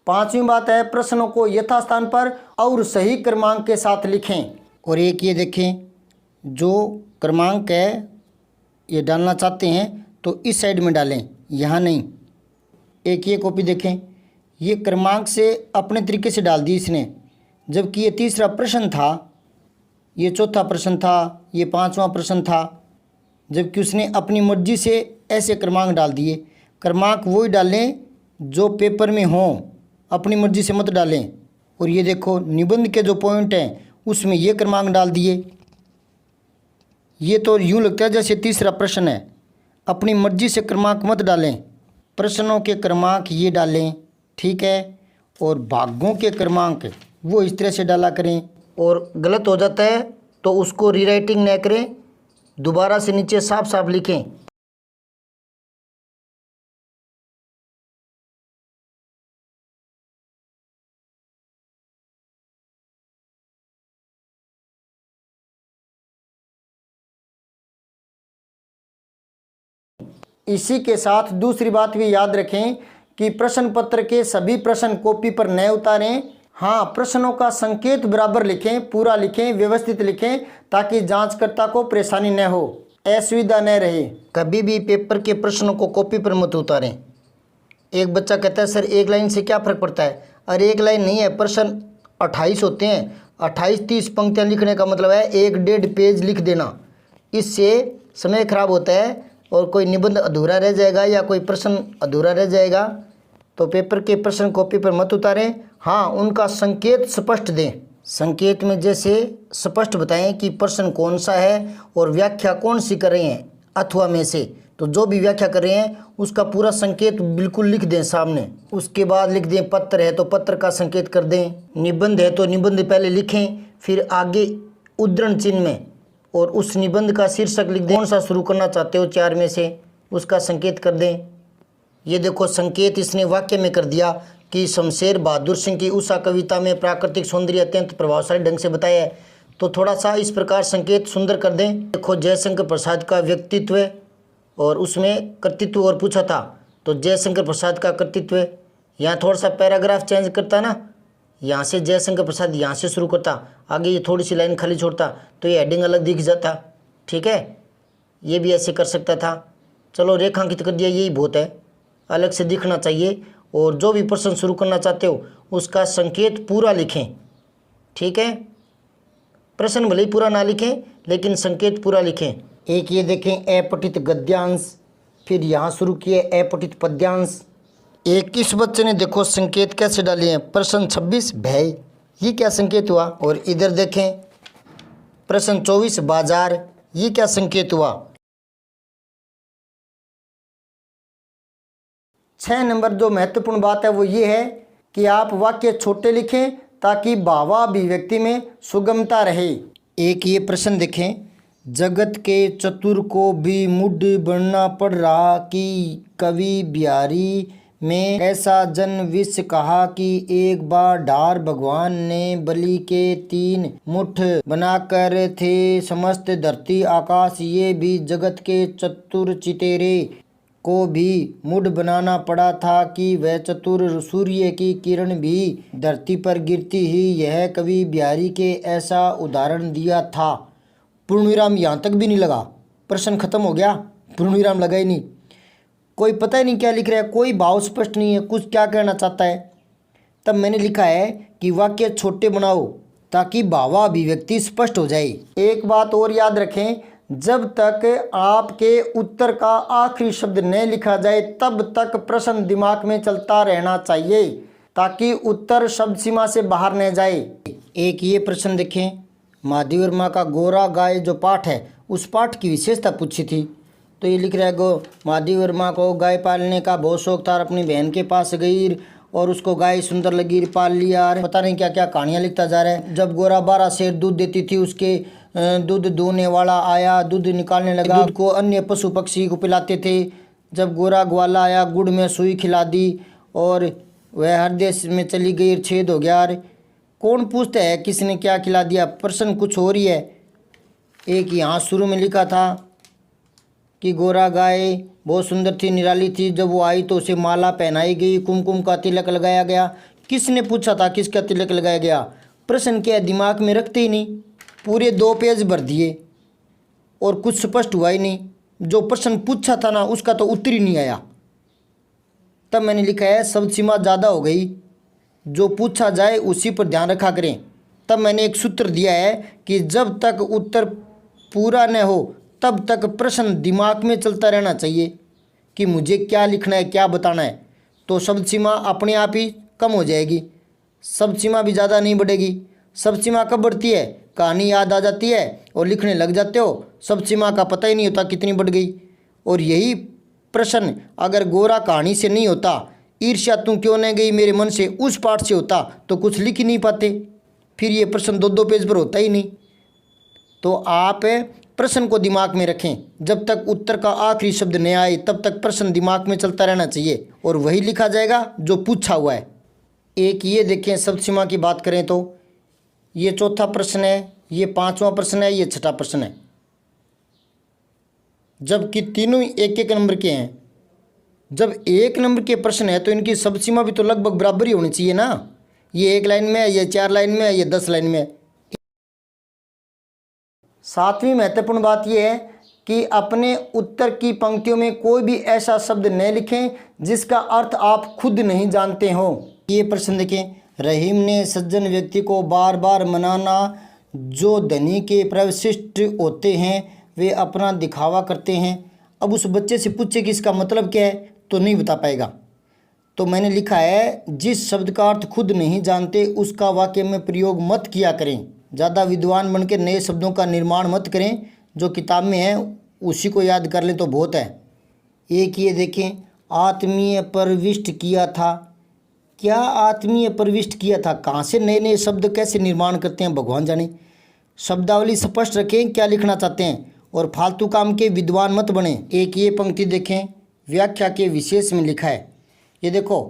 5वीं बात है, प्रश्नों को यथास्थान पर और सही क्रमांक के साथ लिखें। और एक ये देखें, जो क्रमांक है ये डालना चाहते हैं तो इस साइड में डालें, यहाँ नहीं। एक ये कॉपी देखें, ये क्रमांक से अपने तरीके से डाल दी इसने, जबकि ये 3रा प्रश्न था, ये 4था प्रश्न था, ये 5वां प्रश्न था, जबकि उसने अपनी मर्जी से ऐसे क्रमांक डाल दिए। क्रमांक वही डालें जो पेपर में हों, अपनी मर्जी से मत डालें। और ये देखो निबंध के जो पॉइंट हैं उसमें ये क्रमांक डाल दिए। ये तो यूँ लगता है जैसे 3रा प्रश्न है। अपनी मर्जी से क्रमांक मत डालें, प्रश्नों के क्रमांक ये डालें, ठीक है। और भागों के क्रमांक वो इस तरह से डाला करें। और गलत हो जाता है तो उसको रीराइटिंग न करें, दोबारा से नीचे साफ साफ लिखें। इसी के साथ दूसरी बात भी याद रखें कि प्रश्न पत्र के सभी प्रश्न कॉपी पर न उतारें। हाँ, प्रश्नों का संकेत बराबर लिखें, पूरा लिखें, व्यवस्थित लिखें, ताकि जांचकर्ता को परेशानी न हो, असुविधा न रहे। कभी भी पेपर के प्रश्नों को कॉपी पर मत उतारें। एक बच्चा कहता है सर एक लाइन से क्या फ़र्क पड़ता है। अरे एक लाइन नहीं है, प्रश्न 28 होते हैं। 28-30 पंक्तियाँ लिखने का मतलब है 1-1.5 पेज लिख देना। इससे समय खराब होता है और कोई निबंध अधूरा रह जाएगा या कोई प्रश्न अधूरा रह जाएगा। तो पेपर के प्रश्न कॉपी पर मत उतारें। हाँ, उनका संकेत स्पष्ट दें। संकेत में जैसे स्पष्ट बताएं कि प्रश्न कौन सा है और व्याख्या कौन सी कर रहे हैं अथवा में से, तो जो भी व्याख्या कर रहे हैं उसका पूरा संकेत बिल्कुल लिख दें सामने। उसके बाद लिख दें पत्र है तो पत्र का संकेत कर दें, निबंध है तो निबंध पहले लिखें, फिर आगे उद्धरण चिन्ह में और उस निबंध का शीर्षक लिख दें। कौन सा शुरू करना चाहते हो चार में से उसका संकेत कर दें। ये देखो संकेत इसने वाक्य में कर दिया कि शमशेर बहादुर सिंह की उषा कविता में प्राकृतिक सौंदर्य अत्यंत प्रभावशाली ढंग से बताया है। तो थोड़ा सा इस प्रकार संकेत सुंदर कर दें। देखो जयशंकर प्रसाद का व्यक्तित्व और उसमें कर्तृत्व और पूछा था, तो जयशंकर प्रसाद का कर्तृत्व, यहाँ थोड़ा सा पैराग्राफ चेंज करता ना, यहाँ से जयशंकर प्रसाद यहाँ से शुरू करता, आगे ये थोड़ी सी लाइन खाली छोड़ता तो ये हेडिंग अलग दिख जाता। ठीक है, ये भी ऐसे कर सकता था। चलो रेखांकित कर दिया, यही बहुत है, अलग से दिखना चाहिए। और जो भी प्रश्न शुरू करना चाहते हो उसका संकेत पूरा लिखें। ठीक है, प्रश्न भले ही पूरा ना लिखें लेकिन संकेत पूरा लिखें। एक ये देखें अपठित गद्यांश, फिर यहाँ शुरू किए अपठित पद्यांश। एक इस बच्चे ने देखो संकेत कैसे डाले हैं, प्रश्न 26 भय, ये क्या संकेत हुआ। और इधर देखें प्रश्न 24 बाजार, ये क्या संकेत हुआ। 6 नंबर जो महत्वपूर्ण बात है वो ये है कि आप वाक्य छोटे लिखें ताकि भावाभिव्यक्ति में सुगमता रहे। एक ये प्रश्न देखें, जगत के चतुर को भी मूढ़ बनना पड़ रहा कि कवि बिहारी में ऐसा जन विष कहा कि एक बार ढार भगवान ने बलि के 3 मुठ बनाकर थे समस्त धरती आकाश, ये भी जगत के चतुर चितेरे को भी मूढ़ बनाना पड़ा था कि वह चतुर सूर्य की किरण भी धरती पर गिरती ही यह कवि बिहारी के ऐसा उदाहरण दिया था। पूर्णविराम यहाँ तक भी नहीं लगा, प्रश्न खत्म हो गया, पूर्णविराम लगा ही नहीं, कोई पता ही नहीं क्या लिख रहा है, कोई भाव स्पष्ट नहीं है, कुछ क्या कहना चाहता है। तब मैंने लिखा है कि वाक्य छोटे बनाओ ताकि भावाभिव्यक्ति स्पष्ट हो जाए। एक बात और याद रखें, जब तक आपके उत्तर का आखिरी शब्द नहीं लिखा जाए तब तक प्रश्न दिमाग में चलता रहना चाहिए ताकि उत्तर शब्द सीमा से बाहर न जाए। एक ये प्रश्न देखें, महादेव वर्मा का गोरा गाय जो पाठ है उस पाठ की विशेषता पूछी थी। तो ये लिख रहा है महादेव वर्मा को गाय पालने का बहुत शौक था, अपनी बहन के पास गई और उसको गाय सुंदर लगी, पाल लिया। पता नहीं क्या क्या कहानियाँ लिखता जा रहा है। जब गोरा 12 शेर दूध देती थी, उसके दूध दूहने वाला आया, दूध निकालने लगा, दूध को अन्य पशु पक्षी को पिलाते थे। जब गोरा ग्वाला आया, गुड़ में सुई खिला दी और वह हृदय में चली गई, छेद हो गया। कौन पूछता है किसने क्या खिला दिया, प्रश्न कुछ हो रही है। एक यहाँ शुरू में लिखा था कि गोरा गाय बहुत सुंदर थी, निराली थी, जब वो आई तो उसे माला पहनाई गई, कुमकुम का तिलक लगाया गया। किसने पूछा था किसका तिलक लगाया गया, प्रश्न क्या दिमाग में रखते ही नहीं, पूरे 2 पेज भर दिए और कुछ स्पष्ट हुआ ही नहीं। जो प्रश्न पूछा था ना उसका तो उत्तर ही नहीं आया। तब मैंने लिखा है शब्द सीमा ज़्यादा हो गई, जो पूछा जाए उसी पर ध्यान रखा करें। तब मैंने एक सूत्र दिया है कि जब तक उत्तर पूरा न हो तब तक प्रश्न दिमाग में चलता रहना चाहिए कि मुझे क्या लिखना है, क्या बताना है। तो शब्द सीमा अपने आप ही कम हो जाएगी, शब्द सीमा भी ज़्यादा नहीं बढ़ेगी। शब्द सीमा कब बढ़ती है, कहानी याद आ जाती है और लिखने लग जाते हो, शब्द सीमा का पता ही नहीं होता कितनी बढ़ गई। और यही प्रश्न अगर गोरा कहानी से नहीं होता, ईर्ष्या तू क्यों नहीं गई मेरे मन से, उस पाठ से होता तो कुछ लिख ही नहीं पाते, फिर ये प्रश्न 2-2 पेज पर होता ही नहीं। तो आप प्रश्न को दिमाग में रखें, जब तक उत्तर का आखिरी शब्द नहीं आए तब तक प्रश्न दिमाग में चलता रहना चाहिए और वही लिखा जाएगा जो पूछा हुआ है। एक ये देखें शब्द सीमा की बात करें तो ये 4था प्रश्न है, ये 5वां प्रश्न है, ये 6ठा प्रश्न है, जबकि तीनों 1-1 नंबर के हैं। जब 1 नंबर के प्रश्न है तो इनकी शब्द सीमा भी तो लगभग बराबर ही होनी चाहिए ना। ये 1 लाइन में है, ये 4 लाइन में है, ये 10 लाइन में है। 7वीं महत्वपूर्ण बात यह है कि अपने उत्तर की पंक्तियों में कोई भी ऐसा शब्द न लिखें जिसका अर्थ आप खुद नहीं जानते हो। ये प्रश्न देखें, रहीम ने सज्जन व्यक्ति को बार बार मनाना, जो धनी के प्रविष्ट होते हैं वे अपना दिखावा करते हैं। अब उस बच्चे से पूछे कि इसका मतलब क्या है तो नहीं बता पाएगा। तो मैंने लिखा है जिस शब्द का अर्थ खुद नहीं जानते उसका वाक्य में प्रयोग मत किया करें। ज़्यादा विद्वान बन के नए शब्दों का निर्माण मत करें, जो किताब में है उसी को याद कर लें तो बहुत है। एक ये देखें, आत्मीय प्रविष्ट किया था। क्या आत्मीय प्रविष्ट किया था? कहाँ से नए नए शब्द कैसे निर्माण करते हैं भगवान जाने। शब्दावली स्पष्ट रखें क्या लिखना चाहते हैं, और फालतू काम के विद्वान मत बने। एक ये पंक्ति देखें, व्याख्या के विशेष में लिखा है। ये देखो,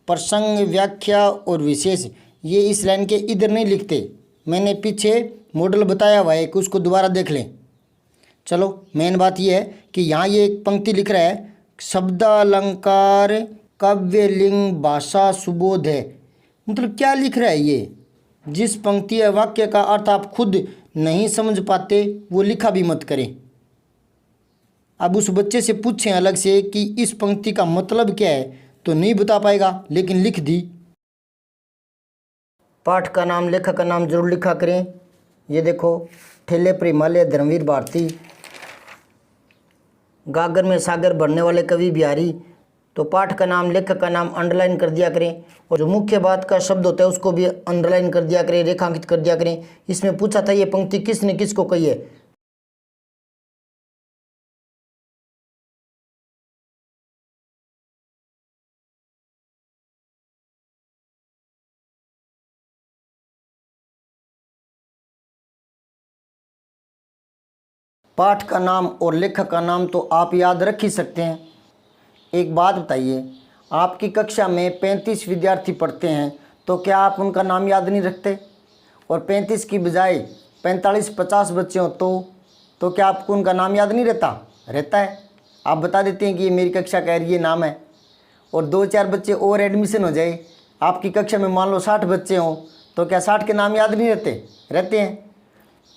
प्रसंग, व्याख्या और विशेष, ये इस लाइन के इधर नहीं लिखते। मैंने पीछे मॉडल बताया हुआ है कि उसको दोबारा देख लें। चलो, मेन बात ये है कि यहाँ ये एक पंक्ति लिख रहा है, शब्दालंकार काव्य लिंग भाषा सुबोध है। मतलब क्या लिख रहा है ये? जिस पंक्ति या वाक्य का अर्थ आप खुद नहीं समझ पाते वो लिखा भी मत करें। अब उस बच्चे से पूछें अलग से कि इस पंक्ति का मतलब क्या है, तो नहीं बता पाएगा, लेकिन लिख दी। पाठ का नाम, लेखक का नाम जरूर लिखा करें। ये देखो, ठेले पर हिमालय धर्मवीर भारती, गागर में सागर भरने वाले कवि बिहारी। तो पाठ का नाम, लेखक का नाम अंडरलाइन कर दिया करें, और जो मुख्य बात का शब्द होता है उसको भी अंडरलाइन कर दिया करें, रेखांकित कर दिया करें। इसमें पूछा था ये पंक्ति किसने किसको कही है। पाठ का नाम और लेखक का नाम तो आप याद रख ही सकते हैं। एक बात बताइए, आपकी कक्षा में 35 विद्यार्थी पढ़ते हैं, तो क्या आप उनका नाम याद नहीं रखते? और 35 की बजाय 45-50 बच्चे हो तो क्या आपको उनका नाम याद नहीं रहता? रहता है। आप बता देते हैं कि ये मेरी कक्षा का ये नाम है, और 2-4 बच्चे और एडमिशन हो जाए, आपकी कक्षा में मान लो 60 बच्चे हों, तो क्या 60 के नाम याद नहीं रहते? रहते हैं।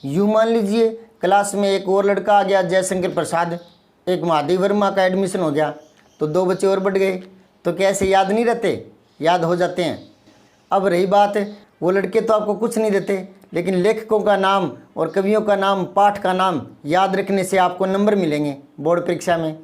यूँ मान लीजिए क्लास में एक और लड़का आ गया, जयशंकर प्रसाद, एक महादेव वर्मा का एडमिशन हो गया, तो 2 बच्चे और बढ़ गए, तो क्या ऐसे याद नहीं रहते? याद हो जाते हैं। अब रही बात, वो लड़के तो आपको कुछ नहीं देते, लेकिन लेखकों का नाम और कवियों का नाम, पाठ का नाम याद रखने से आपको नंबर मिलेंगे बोर्ड परीक्षा में।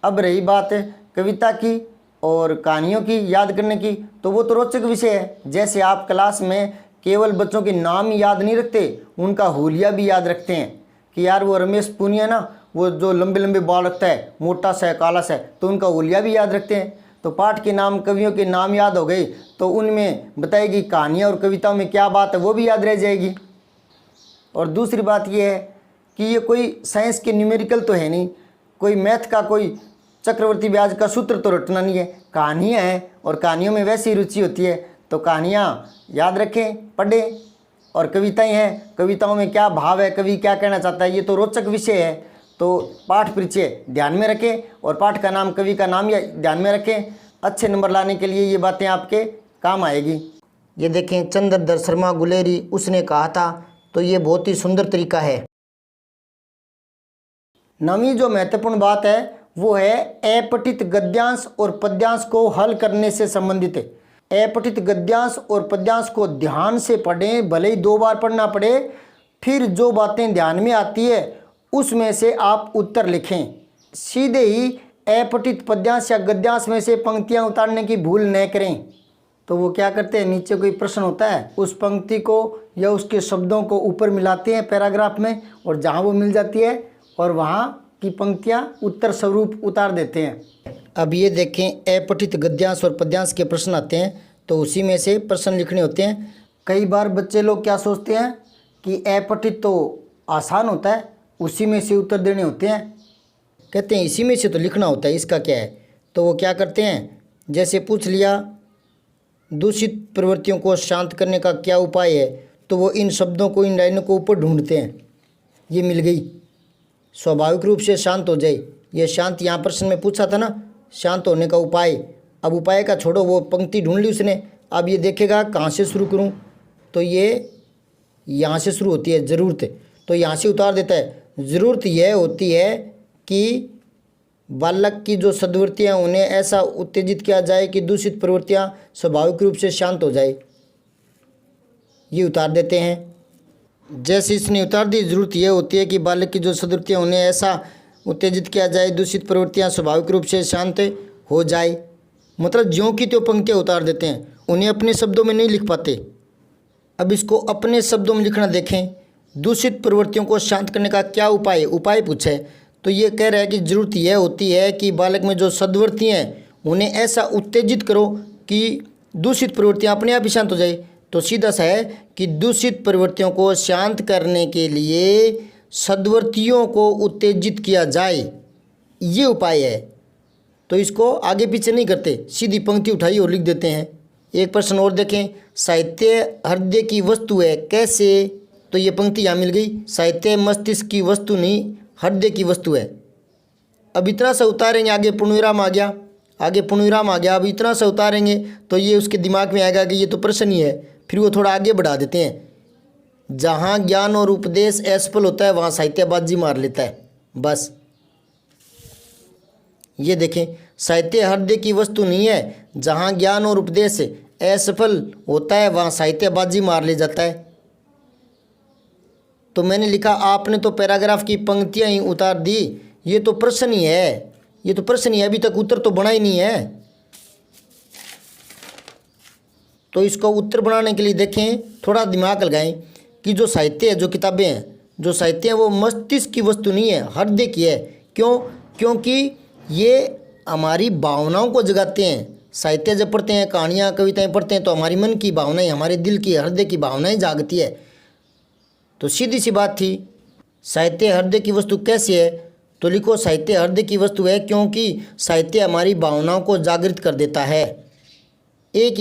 अब रही बात कविता की और कहानियों की याद करने की, तो वो तो रोचक विषय है। जैसे आप क्लास में केवल बच्चों के नाम ही याद नहीं रखते, उनका हुलिया भी याद रखते हैं कि यार वो रमेश पूनिया ना, वो जो लंबे लंबे बाल रखता है, मोटा सा है, काला सा है, तो उनका हुलिया भी याद रखते हैं। तो पाठ के नाम, कवियों के नाम याद हो गए, तो उनमें बताएगी कहानियाँ और कविताओं में क्या बात है वो भी याद रह जाएगी। और दूसरी बात ये है कि ये कोई साइंस के न्यूमेरिकल तो है नहीं, कोई मैथ का कोई चक्रवर्ती ब्याज का सूत्र तो रटना नहीं है। कहानियाँ हैं और कहानियों में वैसी रुचि होती है, तो कहानियाँ याद रखें, पढ़ें। और कविताएं हैं, कविताओं में क्या भाव है, कवि क्या कहना चाहता है, ये तो रोचक विषय है। तो पाठ परिचय ध्यान में रखें और पाठ का नाम, कवि का नाम या ध्यान में रखें। अच्छे नंबर लाने के लिए ये बातें आपके काम आएगी। ये देखें, चंद्रधर शर्मा गुलेरी, उसने कहा था, तो ये बहुत ही सुंदर तरीका है। नवीं जो महत्वपूर्ण बात है वो है अपठित गद्यांश और पद्यांश को हल करने से संबंधित है। अपठित गद्यांश और पद्यांश को ध्यान से पढ़ें, भले ही 2 बार पढ़ना पड़े, फिर जो बातें ध्यान में आती है उसमें से आप उत्तर लिखें। सीधे ही अपठित पद्यांश या गद्यांश में से पंक्तियां उतारने की भूल न करें। तो वो क्या करते हैं, नीचे कोई प्रश्न होता है, उस पंक्ति को या उसके शब्दों को ऊपर मिलाते हैं पैराग्राफ में, और जहाँ वो मिल जाती है और वहाँ की पंक्तियां उत्तर स्वरूप उतार देते हैं। अब ये देखें, अपठित गद्यांश और पद्यांश के प्रश्न आते हैं, तो उसी में से प्रश्न लिखने होते हैं। कई बार बच्चे लोग क्या सोचते हैं कि अपठित तो आसान होता है, उसी में से उत्तर देने होते हैं, कहते हैं इसी में से तो लिखना होता है, इसका क्या है। तो वो क्या करते हैं, जैसे पूछ लिया दूषित प्रवृत्तियों को शांत करने का क्या उपाय है, तो वो इन शब्दों को, इन लाइनों को ऊपर ढूंढते हैं। ये मिल गई, स्वाभाविक रूप से शांत हो जाए। ये शांत यहाँ प्रश्न में पूछा था ना, शांत होने का उपाय। अब उपाय का छोड़ो, वो पंक्ति ढूंढ ली उसने। अब ये देखेगा कहाँ से शुरू करूँ, तो ये यहाँ से शुरू होती है ज़रूरत, तो यहाँ से उतार देता है। ज़रूरत यह होती है कि बालक की जो सद्वृत्तियाँ उन्हें ऐसा उत्तेजित किया जाए कि दूषित प्रवृत्तियाँ स्वाभाविक रूप से शांत हो जाए, ये उतार देते हैं। जैसे इसने उतार दी, ज़रूरत यह होती है कि बालक की जो सद्वृत्तियाँ उन्हें ऐसा उत्तेजित किया जाए, दूषित प्रवृत्तियाँ स्वाभाविक रूप से शांत हो जाए। मतलब ज्यों की त्यों पंक्तियाँ उतार देते हैं, उन्हें अपने शब्दों में नहीं लिख पाते। अब इसको अपने शब्दों में लिखना देखें। दूषित प्रवृत्तियों को शांत करने का क्या उपाय पूछा है। तो ये कह रहा है कि ज़रूरत यह होती है कि बालक में जो सद्वृत्तियाँ हैं उन्हें ऐसा उत्तेजित करो कि दूषित प्रवृत्तियाँ अपने आप ही शांत हो जाए। तो सीधा सा है कि दूषित प्रवृत्तियों को शांत करने के लिए सद्वृत्तियों को उत्तेजित किया जाए, ये उपाय है। तो इसको आगे पीछे नहीं करते, सीधी पंक्ति उठाई और लिख देते हैं। एक प्रश्न और देखें, साहित्य हृदय की वस्तु है कैसे। तो ये पंक्ति यहाँ मिल गई, साहित्य मस्तिष्क की वस्तु नहीं हृदय की वस्तु है। अब इतना सा उतारेंगे, आगे पूर्णविराम आ गया, अब इतना सा उतारेंगे तो ये उसके दिमाग में आएगा कि ये तो प्रश्न ही है। फिर वो थोड़ा आगे बढ़ा देते हैं, जहाँ ज्ञान और उपदेश असफल होता है वहाँ साहित्यबाजी मार लेता है। बस ये देखें, साहित्य हृदय की वस्तु नहीं है, जहाँ ज्ञान और उपदेश असफल होता है वहाँ साहित्यबाजी मार ले जाता है। तो मैंने लिखा, आपने तो पैराग्राफ की पंक्तियाँ ही उतार दी, ये तो प्रश्न ही है, अभी तक उत्तर तो बना ही नहीं है। तो इसको उत्तर बनाने के लिए देखें, थोड़ा दिमाग लगाएं कि जो साहित्य है, जो किताबें हैं, जो साहित्य है वो मस्तिष्क की वस्तु नहीं है, हृदय की है। क्यों? क्योंकि ये हमारी भावनाओं को जगाते हैं। साहित्य जब पढ़ते हैं, कहानियाँ कविताएं पढ़ते हैं तो हमारी मन की भावनाएं, हमारे दिल की हृदय की भावनाएं जागती है। तो सीधी सी बात थी, साहित्य हृदय की वस्तु कैसे है। तो लिखो, साहित्य हृदय की वस्तु है क्योंकि साहित्य हमारी भावनाओं को जागृत कर देता है। एक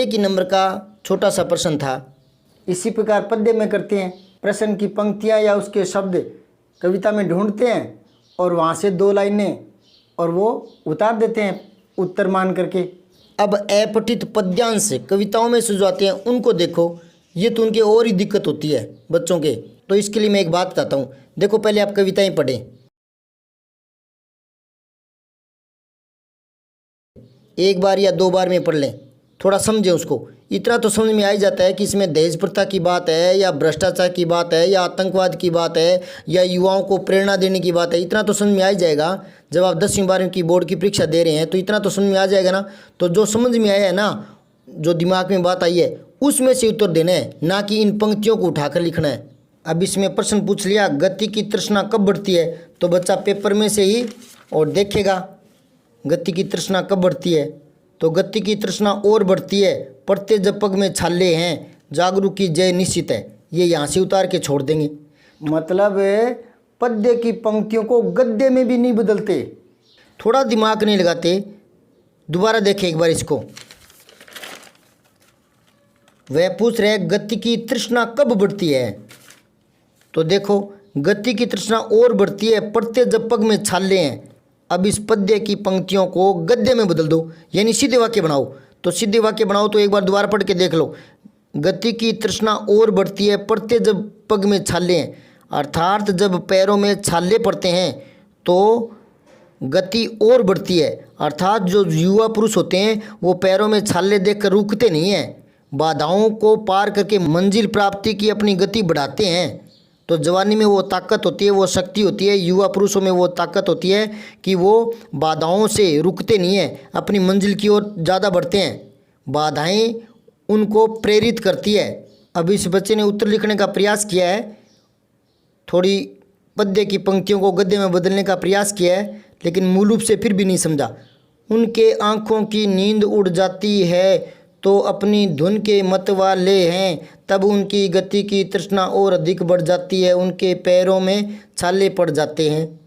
ही नंबर का छोटा सा प्रश्न था। इसी प्रकार पद्य में करते हैं, प्रश्न की पंक्तियाँ या उसके शब्द कविता में ढूंढते हैं और वहाँ से 2 लाइनें और वो उतार देते हैं उत्तर मान करके। अब अपठित पद्यांश कविताओं में सुझाते हैं, उनको देखो, ये तो उनके और ही दिक्कत होती है बच्चों के। तो इसके लिए मैं एक बात बताता हूँ। देखो, पहले आप कविताएं पढ़ें, 1 बार या 2 बार में पढ़ लें, थोड़ा समझें उसको। इतना तो समझ में आ ही जाता है कि इसमें दहेज प्रथा की बात है या भ्रष्टाचार की बात है या आतंकवाद की बात है या युवाओं को प्रेरणा देने की बात है। इतना तो समझ में आ ही जाएगा। जब आप 10वीं 12वीं की बोर्ड की परीक्षा दे रहे हैं तो इतना तो समझ में आ जाएगा ना। तो जो समझ में आया है ना, जो दिमाग में बात आई है, उसमें से उत्तर देना है, ना कि इन पंक्तियों को उठाकर लिखना है। अब इसमें प्रश्न पूछ लिया, गति की तृष्णा कब बढ़ती है। तो बच्चा पेपर में से ही और देखेगा गति की तृष्णा कब बढ़ती है। तो गति की तृष्णा और बढ़ती है पढ़ते जब पग में छाले हैं, जागरूक की जय निश्चित है। ये यहाँ से उतार के छोड़ देंगे। मतलब पद्य की पंक्तियों को गद्य में भी नहीं बदलते, थोड़ा दिमाग नहीं लगाते। दोबारा देखें एक बार इसको, वह पूछ रहे गति की तृष्णा कब बढ़ती है। तो देखो, गति की तृष्णा और बढ़ती है पढ़ते जब पग में छाले हैं। अब इस पद्य की पंक्तियों को गद्य में बदल दो, यानी सीधे वाक्य बनाओ। तो सीधे वाक्य बनाओ तो एक बार दोबारा पढ़ के देख लो, गति की तृष्णा और बढ़ती है पढ़ते जब पग में छाले हैं, अर्थात जब पैरों में छाले पड़ते हैं तो गति और बढ़ती है। अर्थात जो युवा पुरुष होते हैं वो पैरों में छाले देखकर रुकते नहीं हैं, बाधाओं को पार करके मंजिल प्राप्ति की अपनी गति बढ़ाते हैं। तो जवानी में वो ताकत होती है, वो शक्ति होती है, युवा पुरुषों में वो ताकत होती है कि वो बाधाओं से रुकते नहीं हैं, अपनी मंजिल की ओर ज़्यादा बढ़ते हैं। बाधाएं उनको प्रेरित करती है। अब इस बच्चे ने उत्तर लिखने का प्रयास किया है, थोड़ी पद्य की पंक्तियों को गद्य में बदलने का प्रयास किया है, लेकिन मूल रूप से फिर भी नहीं समझा। उनके आँखों की नींद उड़ जाती है तो अपनी धुन के मतवाले हैं, तब उनकी गति की तृष्णा और अधिक बढ़ जाती है, उनके पैरों में छाले पड़ जाते हैं।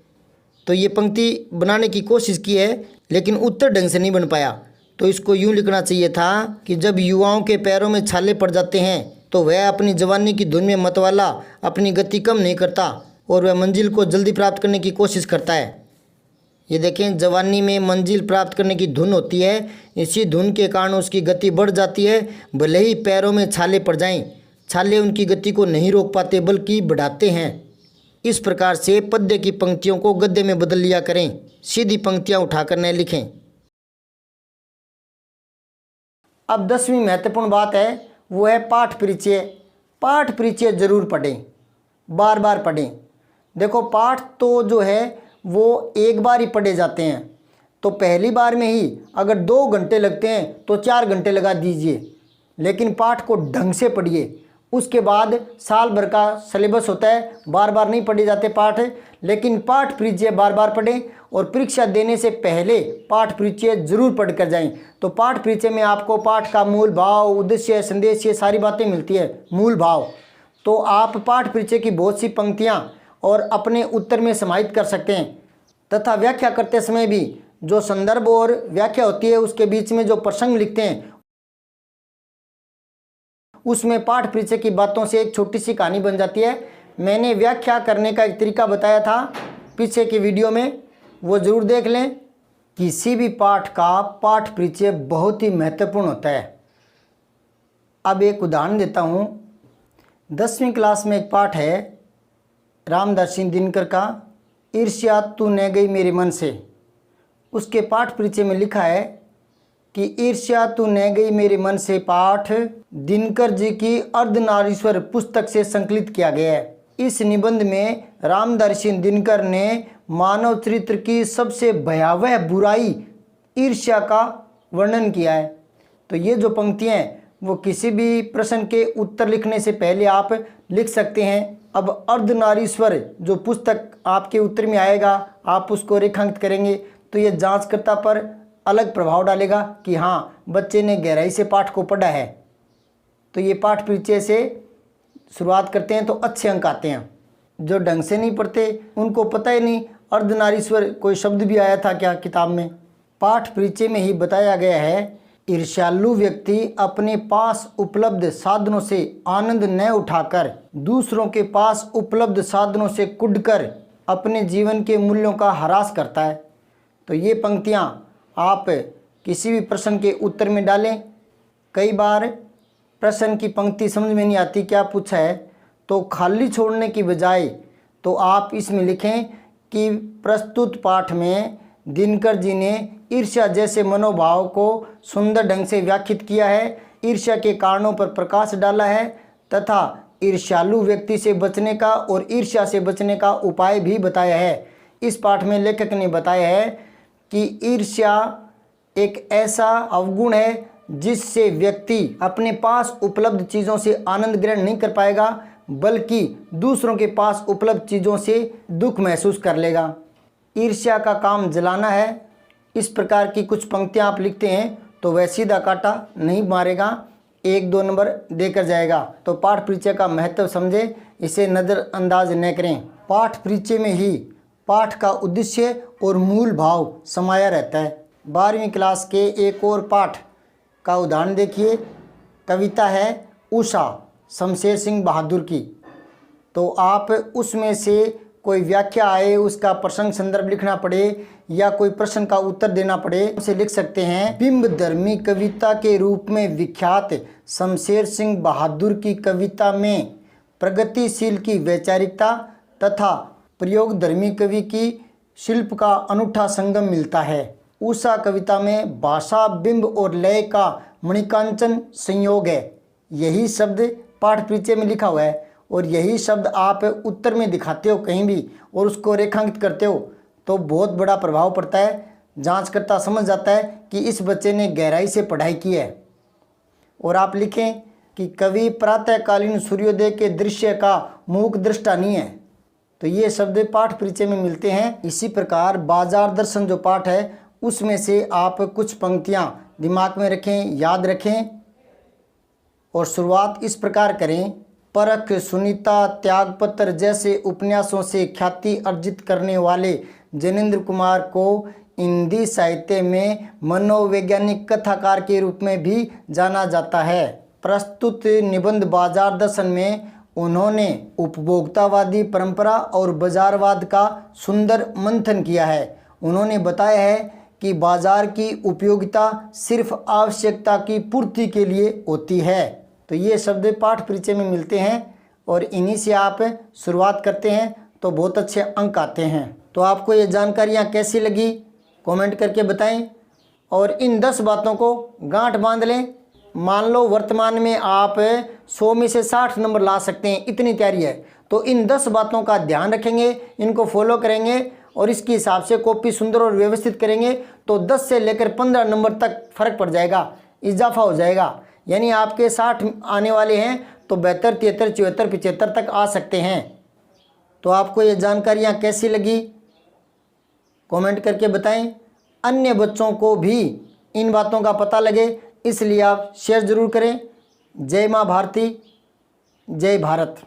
तो ये पंक्ति बनाने की कोशिश की है लेकिन उत्तर ढंग से नहीं बन पाया। तो इसको यूँ लिखना चाहिए था कि जब युवाओं के पैरों में छाले पड़ जाते हैं तो वह अपनी जवानी की धुन में मतवाला अपनी गति कम नहीं करता और वह मंजिल को जल्दी प्राप्त करने की कोशिश करता है। ये देखें, जवानी में मंजिल प्राप्त करने की धुन होती है, इसी धुन के कारण उसकी गति बढ़ जाती है, भले ही पैरों में छाले पड़ जाएं। छाले उनकी गति को नहीं रोक पाते बल्कि बढ़ाते हैं। इस प्रकार से पद्य की पंक्तियों को गद्य में बदल लिया करें, सीधी पंक्तियां उठाकर न लिखें। अब 10वीं महत्वपूर्ण बात है, वो है पाठ परिचय। पाठ परिचय जरूर पढ़ें, बार बार पढ़ें। देखो, पाठ तो जो है वो एक बार ही पढ़े जाते हैं, तो पहली बार में ही अगर 2 घंटे लगते हैं तो 4 घंटे लगा दीजिए, लेकिन पाठ को ढंग से पढ़िए, उसके बाद साल भर का सिलेबस होता है, बार बार नहीं पढ़े जाते पाठ, लेकिन पाठ परिचय बार बार पढ़ें और परीक्षा देने से पहले पाठ परिचय जरूर पढ़ कर जाएं। तो पाठ परिचय में आपको पाठ का मूल भाव, उद्देश्य, संदेश, ये सारी बातें मिलती है। मूल भाव तो आप पाठ परिचय की बहुत सी पंक्तियां और अपने उत्तर में समाहित कर सकते हैं, तथा व्याख्या करते समय भी जो संदर्भ और व्याख्या होती है उसके बीच में जो प्रसंग लिखते हैं उसमें पाठ परिचय की बातों से एक छोटी सी कहानी बन जाती है। मैंने व्याख्या करने का एक तरीका बताया था पीछे की वीडियो में, वो ज़रूर देख लें। किसी भी पाठ का पाठ परिचय बहुत ही महत्वपूर्ण होता है। अब एक उदाहरण देता हूँ। 10वीं क्लास में एक पाठ है रामदास सिंह दिनकर का, ईर्ष्या तू न गई मेरे मन से। उसके पाठ परिचय में लिखा है कि ईर्ष्या तू न गई मेरे मन से पाठ दिनकर जी की अर्धनारीश्वर पुस्तक से संकलित किया गया है। इस निबंध में रामदास सिंह दिनकर ने मानव चरित्र की सबसे भयावह बुराई ईर्ष्या का वर्णन किया है। तो ये जो पंक्तियाँ हैं वो किसी भी प्रश्न के उत्तर लिखने से पहले आप लिख सकते हैं। अब अर्धनारीश्वर जो पुस्तक आपके उत्तर में आएगा आप उसको रेखांकित करेंगे तो ये जांचकर्ता पर अलग प्रभाव डालेगा कि हाँ बच्चे ने गहराई से पाठ को पढ़ा है। तो ये पाठ परिचय से शुरुआत करते हैं तो अच्छे अंक आते हैं। जो ढंग से नहीं पढ़ते उनको पता ही नहीं अर्धनारीश्वर कोई शब्द भी आया था क्या किताब में। पाठ परिचय में ही बताया गया है ईर्ष्यालु व्यक्ति अपने पास उपलब्ध साधनों से आनंद न उठाकर दूसरों के पास उपलब्ध साधनों से कुढ़कर अपने जीवन के मूल्यों का ह्रास करता है। तो ये पंक्तियाँ आप किसी भी प्रश्न के उत्तर में डालें। कई बार प्रश्न की पंक्ति समझ में नहीं आती क्या पूछा है, तो खाली छोड़ने की बजाय तो आप इसमें लिखें कि प्रस्तुत पाठ में दिनकर जी ने ईर्ष्या जैसे मनोभाव को सुंदर ढंग से व्याख्यात किया है, ईर्ष्या के कारणों पर प्रकाश डाला है तथा ईर्ष्यालु व्यक्ति से बचने का और ईर्ष्या से बचने का उपाय भी बताया है। इस पाठ में लेखक ने बताया है कि ईर्ष्या एक ऐसा अवगुण है जिससे व्यक्ति अपने पास उपलब्ध चीज़ों से आनंद ग्रहण नहीं कर पाएगा बल्कि दूसरों के पास उपलब्ध चीज़ों से दुख महसूस कर लेगा। ईर्ष्या का काम जलाना है। इस प्रकार की कुछ पंक्तियाँ आप लिखते हैं तो वह सीधा काटा नहीं मारेगा, 1-2 नंबर देकर जाएगा। तो पाठ परिचय का महत्व समझे, इसे नज़रअंदाज न करें। पाठ परिचय में ही पाठ का उद्देश्य और मूल भाव समाया रहता है। 12वीं क्लास के एक और पाठ का उदाहरण देखिए। कविता है उषा शमशेर सिंह बहादुर की। तो आप उसमें से कोई व्याख्या आए, उसका प्रसंग संदर्भ लिखना पड़े या कोई प्रश्न का उत्तर देना पड़े, उसे लिख सकते हैं। बिंब धर्मी कविता के रूप में विख्यात शमशेर सिंह बहादुर की कविता में प्रगतिशील की वैचारिकता तथा प्रयोग धर्मी कवि की शिल्प का अनूठा संगम मिलता है। उषा कविता में भाषा, बिंब और लय का मणिकांचन संयोग है। यही शब्द पाठ परिचय में लिखा हुआ है और यही शब्द आप उत्तर में दिखाते हो कहीं भी और उसको रेखांकित करते हो तो बहुत बड़ा प्रभाव पड़ता है। जांचकर्ता समझ जाता है कि इस बच्चे ने गहराई से पढ़ाई की है। और आप लिखें कि कवि प्रातःकालीन सूर्योदय के दृश्य का मूक दृष्टा नहीं है। तो ये शब्द पाठ परिचय में मिलते हैं। इसी प्रकार बाजार दर्शन जो पाठ है उसमें से आप कुछ पंक्तियां दिमाग में रखें, याद रखें और शुरुआत इस प्रकार करें। परख, सुनीता, त्यागपत्र जैसे उपन्यासों से ख्याति अर्जित करने वाले जैनेन्द्र कुमार को हिंदी साहित्य में मनोवैज्ञानिक कथाकार के रूप में भी जाना जाता है। प्रस्तुत निबंध बाजार दर्शन में उन्होंने उपभोक्तावादी परंपरा और बाजारवाद का सुंदर मंथन किया है। उन्होंने बताया है कि बाजार की उपयोगिता सिर्फ आवश्यकता की पूर्ति के लिए होती है। तो ये शब्द पाठ परिचय में मिलते हैं और इन्हीं से आप शुरुआत करते हैं तो बहुत अच्छे अंक आते हैं। तो आपको ये जानकारियाँ कैसी लगी कमेंट करके बताएं और इन 10 बातों को गांठ बांध लें। मान लो वर्तमान में आप 100 में से 60 नंबर ला सकते हैं, इतनी तैयारी है। तो इन 10 बातों का ध्यान रखेंगे, इनको फॉलो करेंगे और इसके हिसाब से कॉपी सुंदर और व्यवस्थित करेंगे तो 10 से लेकर 15 नंबर तक फ़र्क पड़ जाएगा, इजाफा हो जाएगा। यानी आपके 60 आने वाले हैं तो 72, 73, 74, 75 तक आ सकते हैं। तो आपको ये जानकारियाँ कैसी लगी कमेंट करके बताएं। अन्य बच्चों को भी इन बातों का पता लगे इसलिए आप शेयर ज़रूर करें। जय माँ भारती, जय भारत।